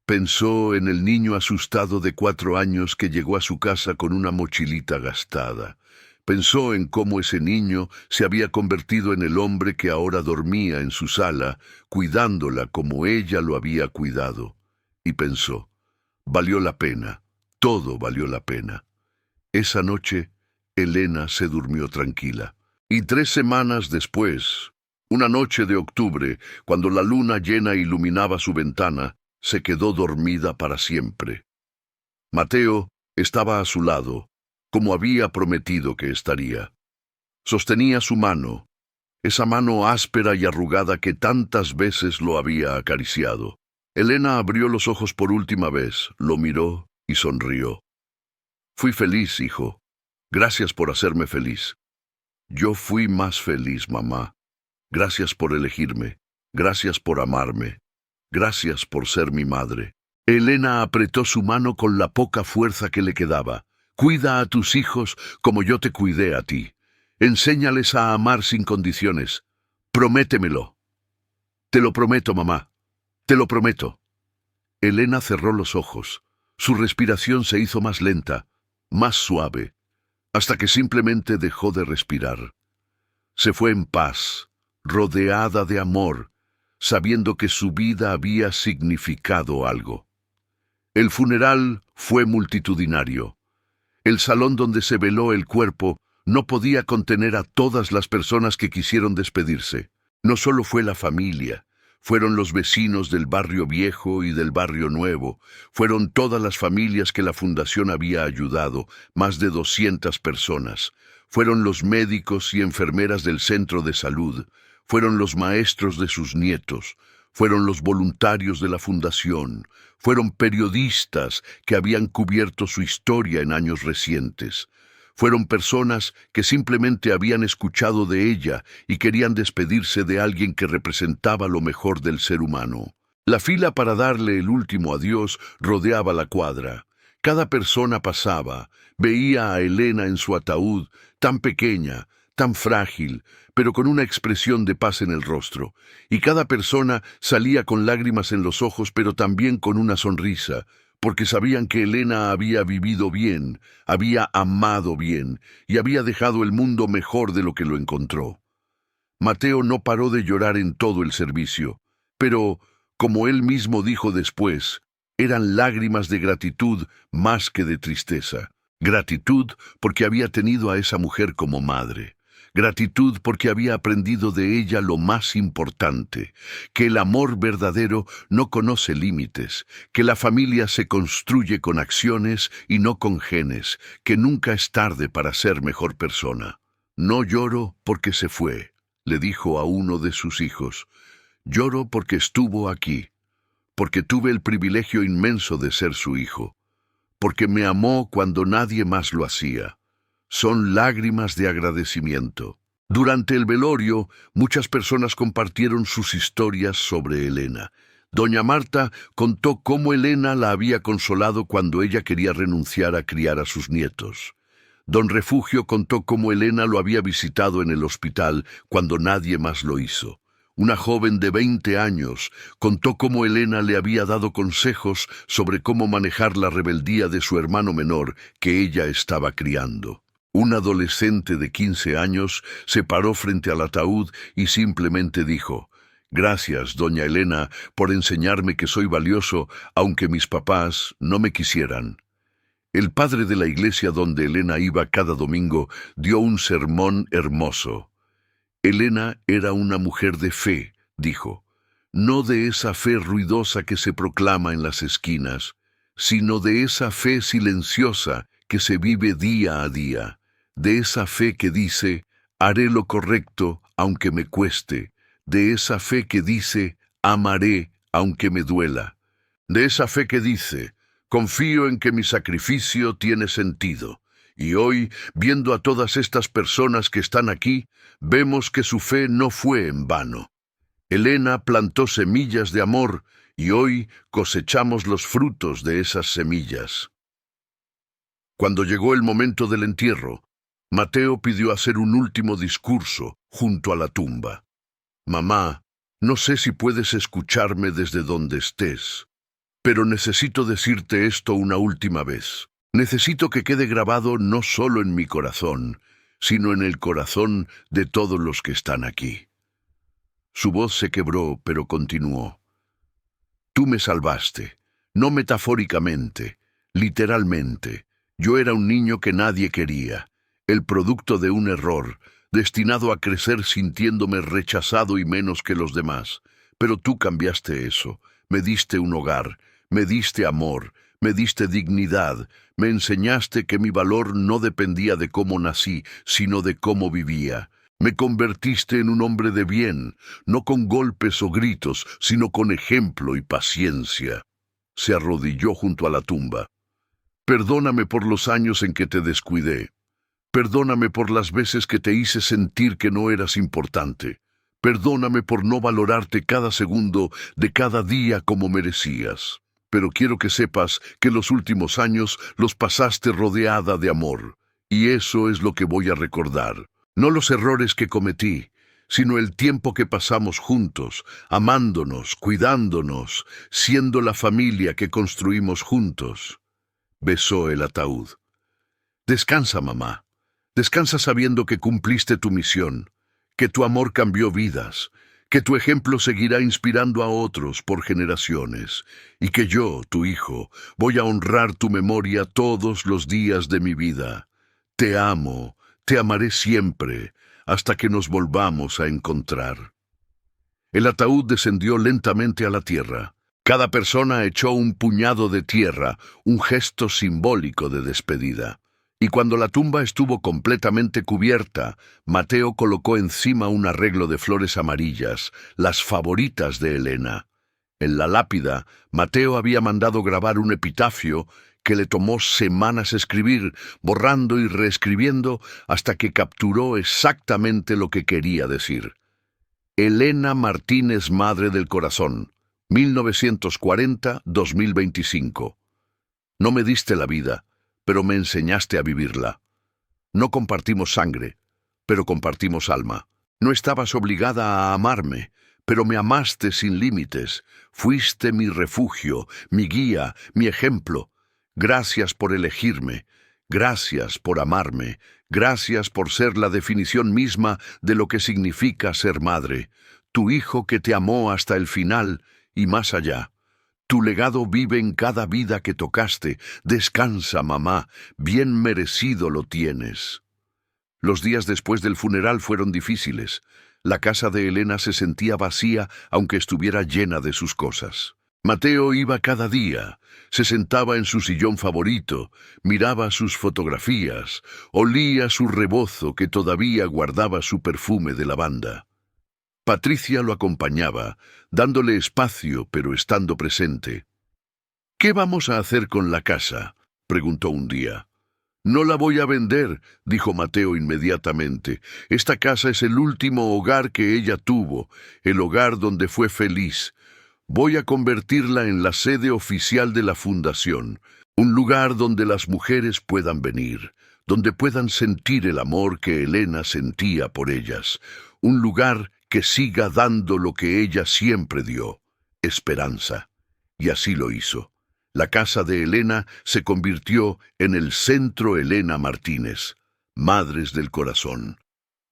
A: Pensó en el niño asustado de 4 años que llegó a su casa con una mochilita gastada. Pensó en cómo ese niño se había convertido en el hombre que ahora dormía en su sala, cuidándola como ella lo había cuidado. Y pensó, valió la pena, todo valió la pena. Esa noche, Elena se durmió tranquila. Y 3 semanas después, una noche de octubre, cuando la luna llena iluminaba su ventana, se quedó dormida para siempre. Mateo estaba a su lado, como había prometido que estaría. Sostenía su mano, esa mano áspera y arrugada que tantas veces lo había acariciado. Elena abrió los ojos por última vez, lo miró y sonrió. Fui feliz, hijo. Gracias por hacerme feliz. Yo fui más feliz, mamá. Gracias por elegirme. Gracias por amarme. Gracias por ser mi madre. Elena apretó su mano con la poca fuerza que le quedaba. Cuida a tus hijos como yo te cuidé a ti. Enséñales a amar sin condiciones. Prométemelo. Te lo prometo, mamá. Te lo prometo. Elena cerró los ojos. Su respiración se hizo más lenta, más suave, hasta que simplemente dejó de respirar. Se fue en paz, rodeada de amor, sabiendo que su vida había significado algo. El funeral fue multitudinario. El salón donde se veló el cuerpo no podía contener a todas las personas que quisieron despedirse. No solo fue la familia, fueron los vecinos del barrio viejo y del barrio nuevo, fueron todas las familias que la fundación había ayudado, más de 200 personas. Fueron los médicos y enfermeras del centro de salud, fueron los maestros de sus nietos, fueron los voluntarios de la fundación, fueron periodistas que habían cubierto su historia en años recientes. Fueron personas que simplemente habían escuchado de ella y querían despedirse de alguien que representaba lo mejor del ser humano. La fila para darle el último adiós rodeaba la cuadra. Cada persona pasaba, veía a Elena en su ataúd, tan pequeña, tan frágil, pero con una expresión de paz en el rostro, y cada persona salía con lágrimas en los ojos, pero también con una sonrisa, porque sabían que Elena había vivido bien, había amado bien, y había dejado el mundo mejor de lo que lo encontró. Mateo no paró de llorar en todo el servicio, pero, como él mismo dijo después, eran lágrimas de gratitud más que de tristeza. Gratitud porque había tenido a esa mujer como madre. Gratitud porque había aprendido de ella lo más importante, que el amor verdadero no conoce límites, que la familia se construye con acciones y no con genes, que nunca es tarde para ser mejor persona. No lloro porque se fue, le dijo a uno de sus hijos. Lloro porque estuvo aquí, porque tuve el privilegio inmenso de ser su hijo, porque me amó cuando nadie más lo hacía. Son lágrimas de agradecimiento. Durante el velorio, muchas personas compartieron sus historias sobre Elena. Doña Marta contó cómo Elena la había consolado cuando ella quería renunciar a criar a sus nietos. Don Refugio contó cómo Elena lo había visitado en el hospital cuando nadie más lo hizo. Una joven de 20 años contó cómo Elena le había dado consejos sobre cómo manejar la rebeldía de su hermano menor que ella estaba criando. Un adolescente de 15 años se paró frente al ataúd y simplemente dijo: «Gracias, doña Elena, por enseñarme que soy valioso, aunque mis papás no me quisieran». El padre de la iglesia donde Elena iba cada domingo dio un sermón hermoso. Elena era una mujer de fe, dijo, no de esa fe ruidosa que se proclama en las esquinas, sino de esa fe silenciosa que se vive día a día, de esa fe que dice, haré lo correcto aunque me cueste, de esa fe que dice, amaré aunque me duela, de esa fe que dice, Confío en que mi sacrificio tiene sentido. Y hoy, viendo a todas estas personas que están aquí, vemos que su fe no fue en vano. Elena plantó semillas de amor y hoy cosechamos los frutos de esas semillas. Cuando llegó el momento del entierro, Mateo pidió hacer un último discurso junto a la tumba. Mamá, no sé si puedes escucharme desde donde estés, pero necesito decirte esto una última vez. Necesito que quede grabado no solo en mi corazón, sino en el corazón de todos los que están aquí. Su voz se quebró, pero continuó. Tú me salvaste, no metafóricamente, literalmente. Yo era un niño que nadie quería, el producto de un error, destinado a crecer sintiéndome rechazado y menos que los demás. Pero tú cambiaste eso, me diste un hogar, me diste amor, me diste dignidad, me enseñaste que mi valor no dependía de cómo nací, sino de cómo vivía. Me convertiste en un hombre de bien, no con golpes o gritos, sino con ejemplo y paciencia. Se arrodilló junto a la tumba. Perdóname por los años en que te descuidé. Perdóname por las veces que te hice sentir que no eras importante. Perdóname por no valorarte cada segundo de cada día como merecías. Pero quiero que sepas que los últimos años los pasaste rodeada de amor. Y eso es lo que voy a recordar. No los errores que cometí, sino el tiempo que pasamos juntos, amándonos, cuidándonos, siendo la familia que construimos juntos. Besó el ataúd. Descansa, mamá. Descansa sabiendo que cumpliste tu misión, que tu amor cambió vidas, que tu ejemplo seguirá inspirando a otros por generaciones, y que yo, tu hijo, voy a honrar tu memoria todos los días de mi vida. Te amo, te amaré siempre, hasta que nos volvamos a encontrar. El ataúd descendió lentamente a la tierra. Cada persona echó un puñado de tierra, un gesto simbólico de despedida. Y cuando la tumba estuvo completamente cubierta, Mateo colocó encima un arreglo de flores amarillas, las favoritas de Elena. En la lápida, Mateo había mandado grabar un epitafio que le tomó semanas escribir, borrando y reescribiendo hasta que capturó exactamente lo que quería decir. Elena Martínez, Madre del Corazón, 1940-2025. No me diste la vida, pero me enseñaste a vivirla. No compartimos sangre, pero compartimos alma. No estabas obligada a amarme, pero me amaste sin límites. Fuiste mi refugio, mi guía, mi ejemplo. Gracias por elegirme, gracias por amarme, gracias por ser la definición misma de lo que significa ser madre. Tu hijo que te amó hasta el final y más allá. Tu legado vive en cada vida que tocaste. Descansa, mamá, bien merecido lo tienes. Los días después del funeral fueron difíciles. La casa de Elena se sentía vacía, aunque estuviera llena de sus cosas. Mateo iba cada día, se sentaba en su sillón favorito, miraba sus fotografías, olía su rebozo que todavía guardaba su perfume de lavanda. Patricia lo acompañaba, dándole espacio pero estando presente. «¿Qué vamos a hacer con la casa?», preguntó un día. «No la voy a vender», dijo Mateo inmediatamente. «Esta casa es el último hogar que ella tuvo, el hogar donde fue feliz. Voy a convertirla en la sede oficial de la fundación, un lugar donde las mujeres puedan venir, donde puedan sentir el amor que Elena sentía por ellas, un lugar que siga dando lo que ella siempre dio, esperanza». Y así lo hizo. La casa de Elena se convirtió en el Centro Elena Martínez, Madres del Corazón.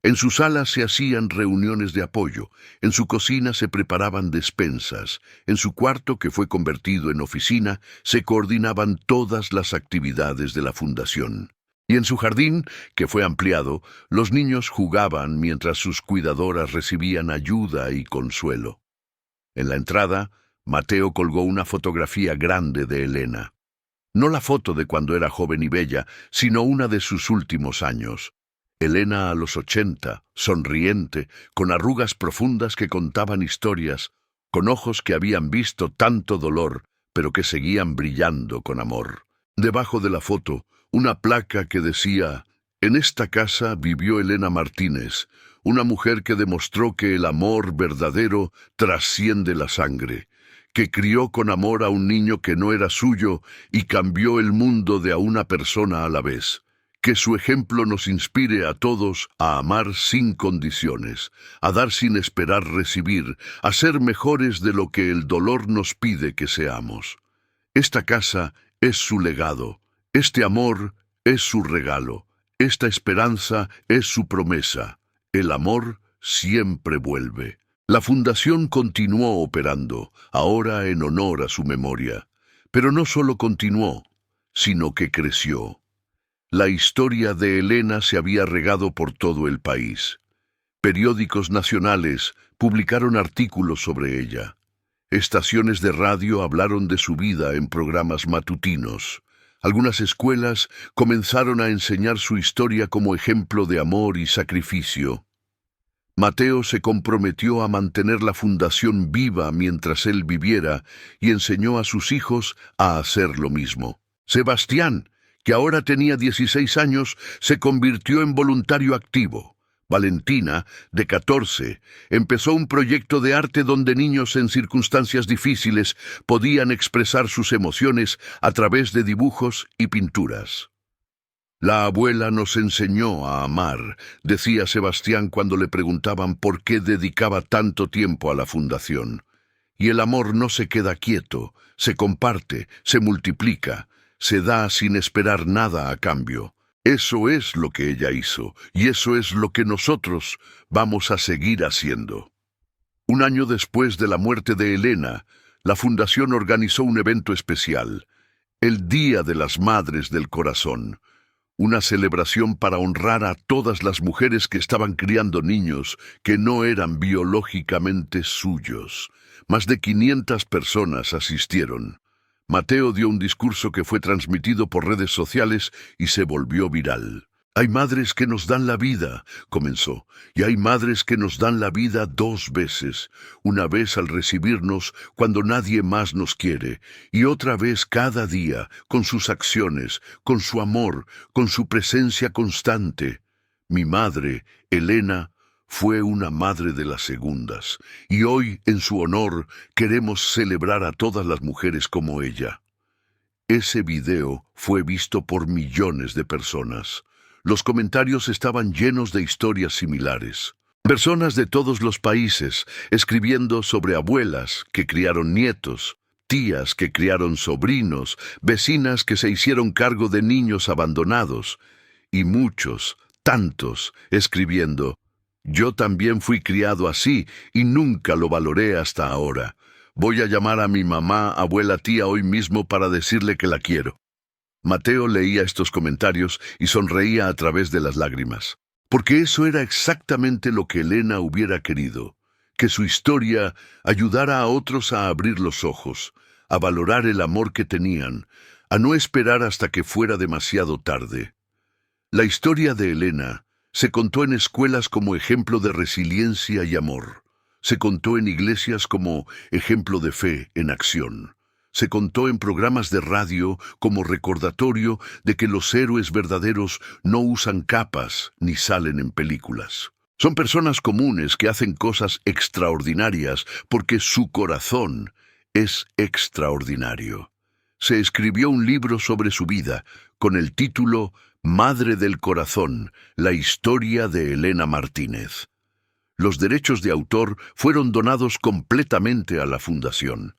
A: En su sala se hacían reuniones de apoyo, en su cocina se preparaban despensas, en su cuarto, que fue convertido en oficina, se coordinaban todas las actividades de la fundación. Y en su jardín, que fue ampliado, los niños jugaban mientras sus cuidadoras recibían ayuda y consuelo. En la entrada, Mateo colgó una fotografía grande de Elena. No la foto de cuando era joven y bella, sino una de sus últimos años. Elena a los 80, sonriente, con arrugas profundas que contaban historias, con ojos que habían visto tanto dolor, pero que seguían brillando con amor. Debajo de la foto, una placa que decía: «En esta casa vivió Elena Martínez, una mujer que demostró que el amor verdadero trasciende la sangre, que crió con amor a un niño que no era suyo y cambió el mundo de a una persona a la vez. Que su ejemplo nos inspire a todos a amar sin condiciones, a dar sin esperar recibir, a ser mejores de lo que el dolor nos pide que seamos. Esta casa es su legado, este amor es su regalo, esta esperanza es su promesa. El amor siempre vuelve». La fundación continuó operando, ahora en honor a su memoria. Pero no solo continuó, sino que creció. La historia de Elena se había regado por todo el país. Periódicos nacionales publicaron artículos sobre ella. Estaciones de radio hablaron de su vida en programas matutinos. Algunas escuelas comenzaron a enseñar su historia como ejemplo de amor y sacrificio. Mateo se comprometió a mantener la fundación viva mientras él viviera y enseñó a sus hijos a hacer lo mismo. Sebastián, que ahora tenía 16 años, se convirtió en voluntario activo. Valentina, de 14, empezó un proyecto de arte donde niños en circunstancias difíciles podían expresar sus emociones a través de dibujos y pinturas. «La abuela nos enseñó a amar», decía Sebastián cuando le preguntaban por qué dedicaba tanto tiempo a la fundación. «Y el amor no se queda quieto, se comparte, se multiplica, se da sin esperar nada a cambio». Eso es lo que ella hizo, y eso es lo que nosotros vamos a seguir haciendo. Un año después de la muerte de Elena, la fundación organizó un evento especial, el Día de las Madres del Corazón. Una celebración para honrar a todas las mujeres que estaban criando niños que no eran biológicamente suyos. Más de 500 personas asistieron. Mateo dio un discurso que fue transmitido por redes sociales y se volvió viral. «Hay madres que nos dan la vida», comenzó, «y hay madres que nos dan la vida 2 veces, una vez al recibirnos cuando nadie más nos quiere, y otra vez cada día, con sus acciones, con su amor, con su presencia constante. Mi madre, Elena, fue una madre de las segundas, y hoy, en su honor, queremos celebrar a todas las mujeres como ella». Ese video fue visto por millones de personas. Los comentarios estaban llenos de historias similares. Personas de todos los países escribiendo sobre abuelas que criaron nietos, tías que criaron sobrinos, vecinas que se hicieron cargo de niños abandonados, y muchos, tantos, escribiendo: «Yo también fui criado así y nunca lo valoré hasta ahora. Voy a llamar a mi mamá, abuela, tía hoy mismo para decirle que la quiero». Mateo leía estos comentarios y sonreía a través de las lágrimas, porque eso era exactamente lo que Elena hubiera querido, que su historia ayudara a otros a abrir los ojos, a valorar el amor que tenían, a no esperar hasta que fuera demasiado tarde. La historia de Elena se contó en escuelas como ejemplo de resiliencia y amor. Se contó en iglesias como ejemplo de fe en acción. Se contó en programas de radio como recordatorio de que los héroes verdaderos no usan capas ni salen en películas. Son personas comunes que hacen cosas extraordinarias porque su corazón es extraordinario. Se escribió un libro sobre su vida con el título Madre del Corazón, la historia de Elena Martínez. Los derechos de autor fueron donados completamente a la fundación.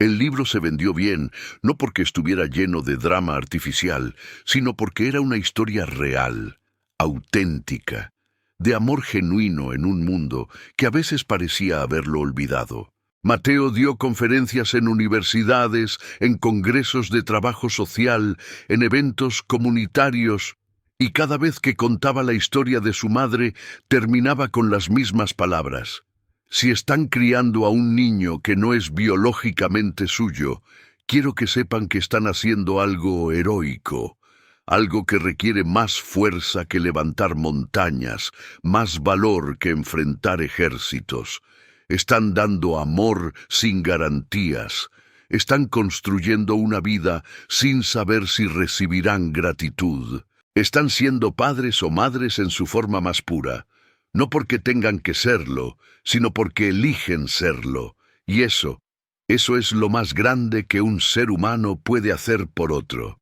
A: El libro se vendió bien, no porque estuviera lleno de drama artificial, sino porque era una historia real, auténtica, de amor genuino en un mundo que a veces parecía haberlo olvidado. Mateo dio conferencias en universidades, en congresos de trabajo social, en eventos comunitarios, y cada vez que contaba la historia de su madre, terminaba con las mismas palabras. Si están criando a un niño que no es biológicamente suyo, quiero que sepan que están haciendo algo heroico, algo que requiere más fuerza que levantar montañas, más valor que enfrentar ejércitos. Están dando amor sin garantías. están construyendo una vida sin saber si recibirán gratitud. Están siendo padres o madres en su forma más pura, no porque tengan que serlo, sino porque eligen serlo. Y eso es lo más grande que un ser humano puede hacer por otro.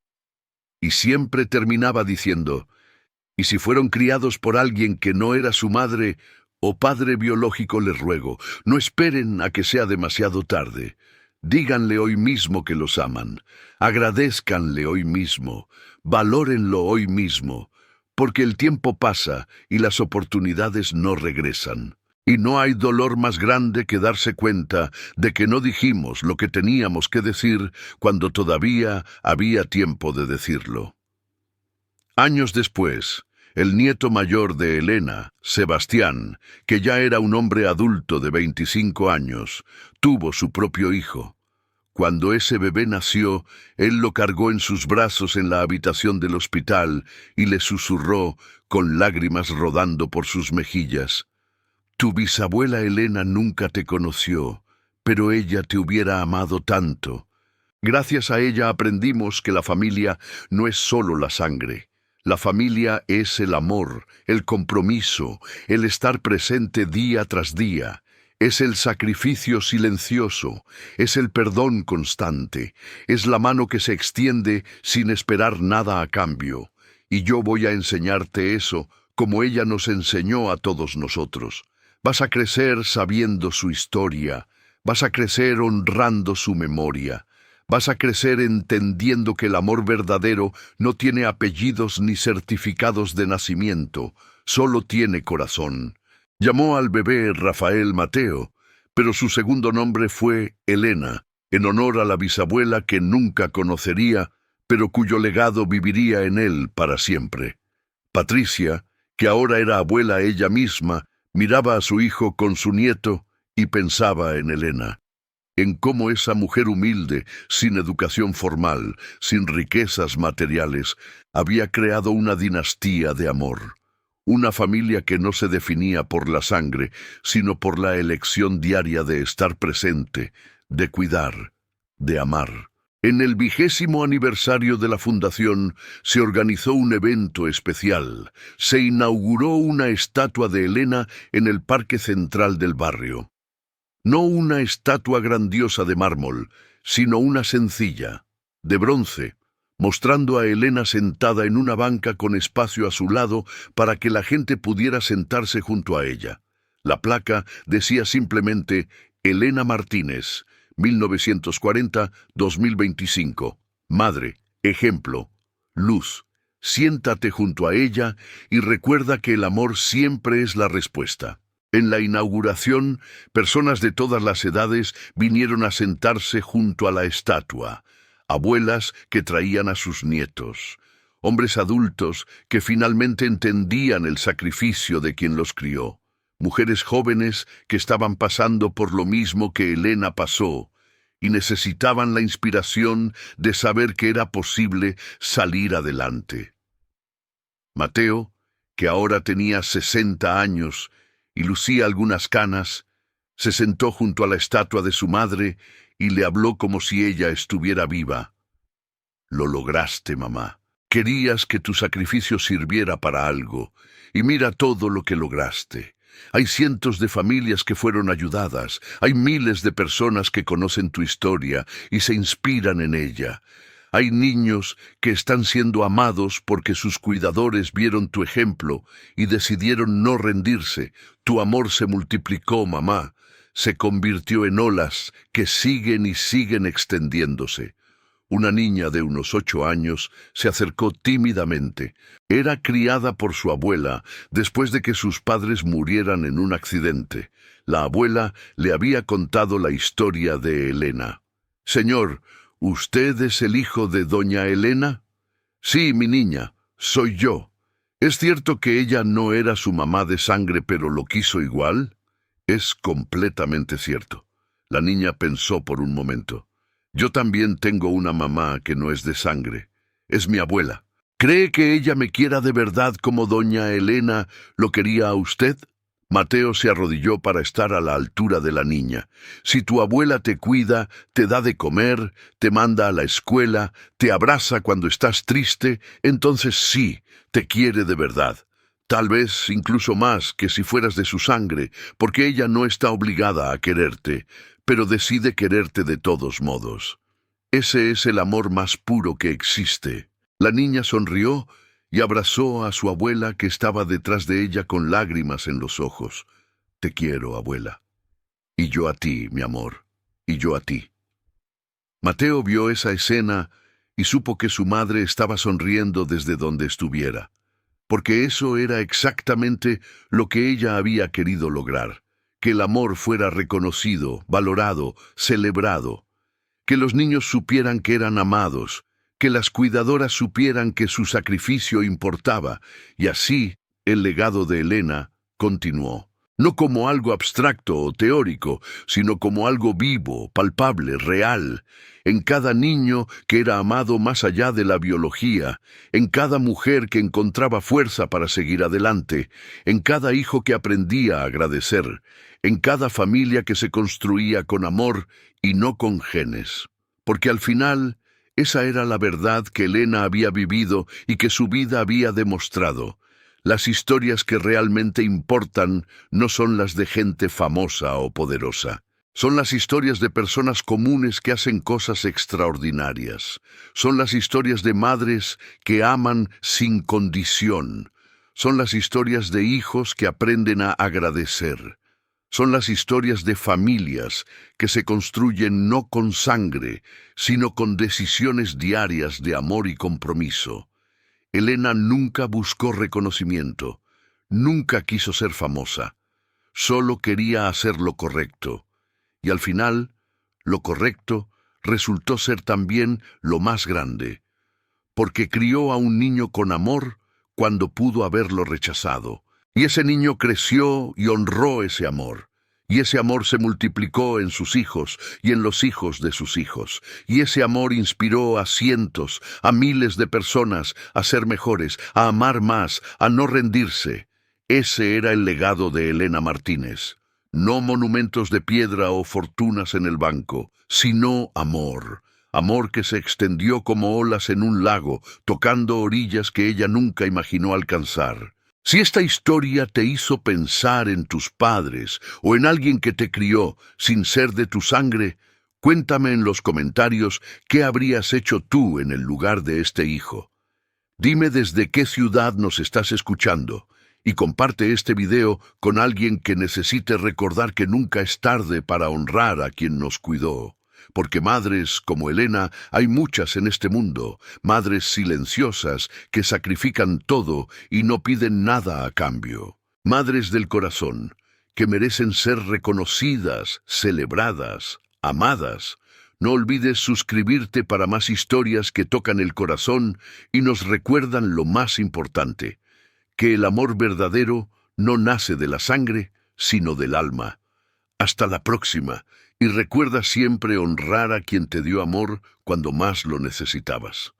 A: Y siempre terminaba diciendo, y si fueron criados por alguien que no era su madre o padre biológico, les ruego, no esperen a que sea demasiado tarde. Díganle hoy mismo que los aman, agradézcanle hoy mismo, valórenlo hoy mismo, porque el tiempo pasa y las oportunidades no regresan. Y no hay dolor más grande que darse cuenta de que no dijimos lo que teníamos que decir cuando todavía había tiempo de decirlo. Años después, el nieto mayor de Elena, Sebastián, que ya era un hombre adulto de 25 años, tuvo su propio hijo. Cuando ese bebé nació, él lo cargó en sus brazos en la habitación del hospital y le susurró, con lágrimas rodando por sus mejillas: «Tu bisabuela Elena nunca te conoció, pero ella te hubiera amado tanto». Gracias a ella aprendimos que la familia no es solo la sangre. La familia es el amor, el compromiso, el estar presente día tras día. Es el sacrificio silencioso, es el perdón constante, es la mano que se extiende sin esperar nada a cambio. Y yo voy a enseñarte eso, como ella nos enseñó a todos nosotros. Vas a crecer sabiendo su historia, vas a crecer honrando su memoria. Vas a crecer entendiendo que el amor verdadero no tiene apellidos ni certificados de nacimiento, solo tiene corazón. Llamó al bebé Rafael Mateo, pero su segundo nombre fue Elena, en honor a la bisabuela que nunca conocería, pero cuyo legado viviría en él para siempre. Patricia, que ahora era abuela ella misma, miraba a su hijo con su nieto y pensaba en Elena, en cómo esa mujer humilde, sin educación formal, sin riquezas materiales, había creado una dinastía de amor. Una familia que no se definía por la sangre, sino por la elección diaria de estar presente, de cuidar, de amar. En el 20º aniversario de la fundación se organizó un evento especial. Se inauguró una estatua de Elena en el parque central del barrio. No una estatua grandiosa de mármol, sino una sencilla, de bronce, mostrando a Elena sentada en una banca con espacio a su lado para que la gente pudiera sentarse junto a ella. La placa decía simplemente Elena Martínez, 1940-2025. Madre, ejemplo, luz. Siéntate junto a ella y recuerda que el amor siempre es la respuesta. En la inauguración, personas de todas las edades vinieron a sentarse junto a la estatua. Abuelas que traían a sus nietos. Hombres adultos que finalmente entendían el sacrificio de quien los crió. Mujeres jóvenes que estaban pasando por lo mismo que Elena pasó y necesitaban la inspiración de saber que era posible salir adelante. Mateo, que ahora tenía 60 años y lucía algunas canas, se sentó junto a la estatua de su madre y le habló como si ella estuviera viva. Lo lograste, mamá. Querías que tu sacrificio sirviera para algo, y mira todo lo que lograste. Hay cientos de familias que fueron ayudadas, hay miles de personas que conocen tu historia y se inspiran en ella. Hay niños que están siendo amados porque sus cuidadores vieron tu ejemplo y decidieron no rendirse. Tu amor se multiplicó, mamá. Se convirtió en olas que siguen y siguen extendiéndose. Una niña de unos 8 años se acercó tímidamente. Era criada por su abuela después de que sus padres murieran en un accidente. La abuela le había contado la historia de Elena. «Señor, ¿usted es el hijo de doña Elena?» «Sí, mi niña, soy yo. ¿Es cierto que ella no era su mamá de sangre, pero lo quiso igual?» «Es completamente cierto». La niña pensó por un momento. «Yo también tengo una mamá que no es de sangre. Es mi abuela. ¿Cree que ella me quiera de verdad como doña Elena lo quería a usted?» Mateo se arrodilló para estar a la altura de la niña. Si tu abuela te cuida, te da de comer, te manda a la escuela, te abraza cuando estás triste, entonces sí, te quiere de verdad. Tal vez incluso más que si fueras de su sangre, porque ella no está obligada a quererte, pero decide quererte de todos modos. Ese es el amor más puro que existe. La niña sonrió y abrazó a su abuela que estaba detrás de ella con lágrimas en los ojos. Te quiero, abuela. Y yo a ti, mi amor. Y yo a ti. Mateo vio esa escena y supo que su madre estaba sonriendo desde donde estuviera, porque eso era exactamente lo que ella había querido lograr, que el amor fuera reconocido, valorado, celebrado, que los niños supieran que eran amados, que las cuidadoras supieran que su sacrificio importaba, y así el legado de Elena continuó. No como algo abstracto o teórico, sino como algo vivo, palpable, real, en cada niño que era amado más allá de la biología, en cada mujer que encontraba fuerza para seguir adelante, en cada hijo que aprendía a agradecer, en cada familia que se construía con amor y no con genes. Porque al final, esa era la verdad que Elena había vivido y que su vida había demostrado. Las historias que realmente importan no son las de gente famosa o poderosa. Son las historias de personas comunes que hacen cosas extraordinarias. Son las historias de madres que aman sin condición. Son las historias de hijos que aprenden a agradecer. Son las historias de familias que se construyen no con sangre, sino con decisiones diarias de amor y compromiso. Elena nunca buscó reconocimiento, nunca quiso ser famosa, solo quería hacer lo correcto. Y al final, lo correcto resultó ser también lo más grande, porque crió a un niño con amor cuando pudo haberlo rechazado. Y ese niño creció y honró ese amor. Y ese amor se multiplicó en sus hijos y en los hijos de sus hijos. Y ese amor inspiró a cientos, a miles de personas a ser mejores, a amar más, a no rendirse. Ese era el legado de Elena Martínez. No monumentos de piedra o fortunas en el banco, sino amor. Amor que se extendió como olas en un lago, tocando orillas que ella nunca imaginó alcanzar. Si esta historia te hizo pensar en tus padres o en alguien que te crió sin ser de tu sangre, cuéntame en los comentarios qué habrías hecho tú en el lugar de este hijo. Dime desde qué ciudad nos estás escuchando y comparte este video con alguien que necesite recordar que nunca es tarde para honrar a quien nos cuidó. Porque madres como Elena hay muchas en este mundo, madres silenciosas que sacrifican todo y no piden nada a cambio. Madres del corazón, que merecen ser reconocidas, celebradas, amadas. No olvides suscribirte para más historias que tocan el corazón y nos recuerdan lo más importante, que el amor verdadero no nace de la sangre, sino del alma. Hasta la próxima. Y recuerda siempre honrar a quien te dio amor cuando más lo necesitabas.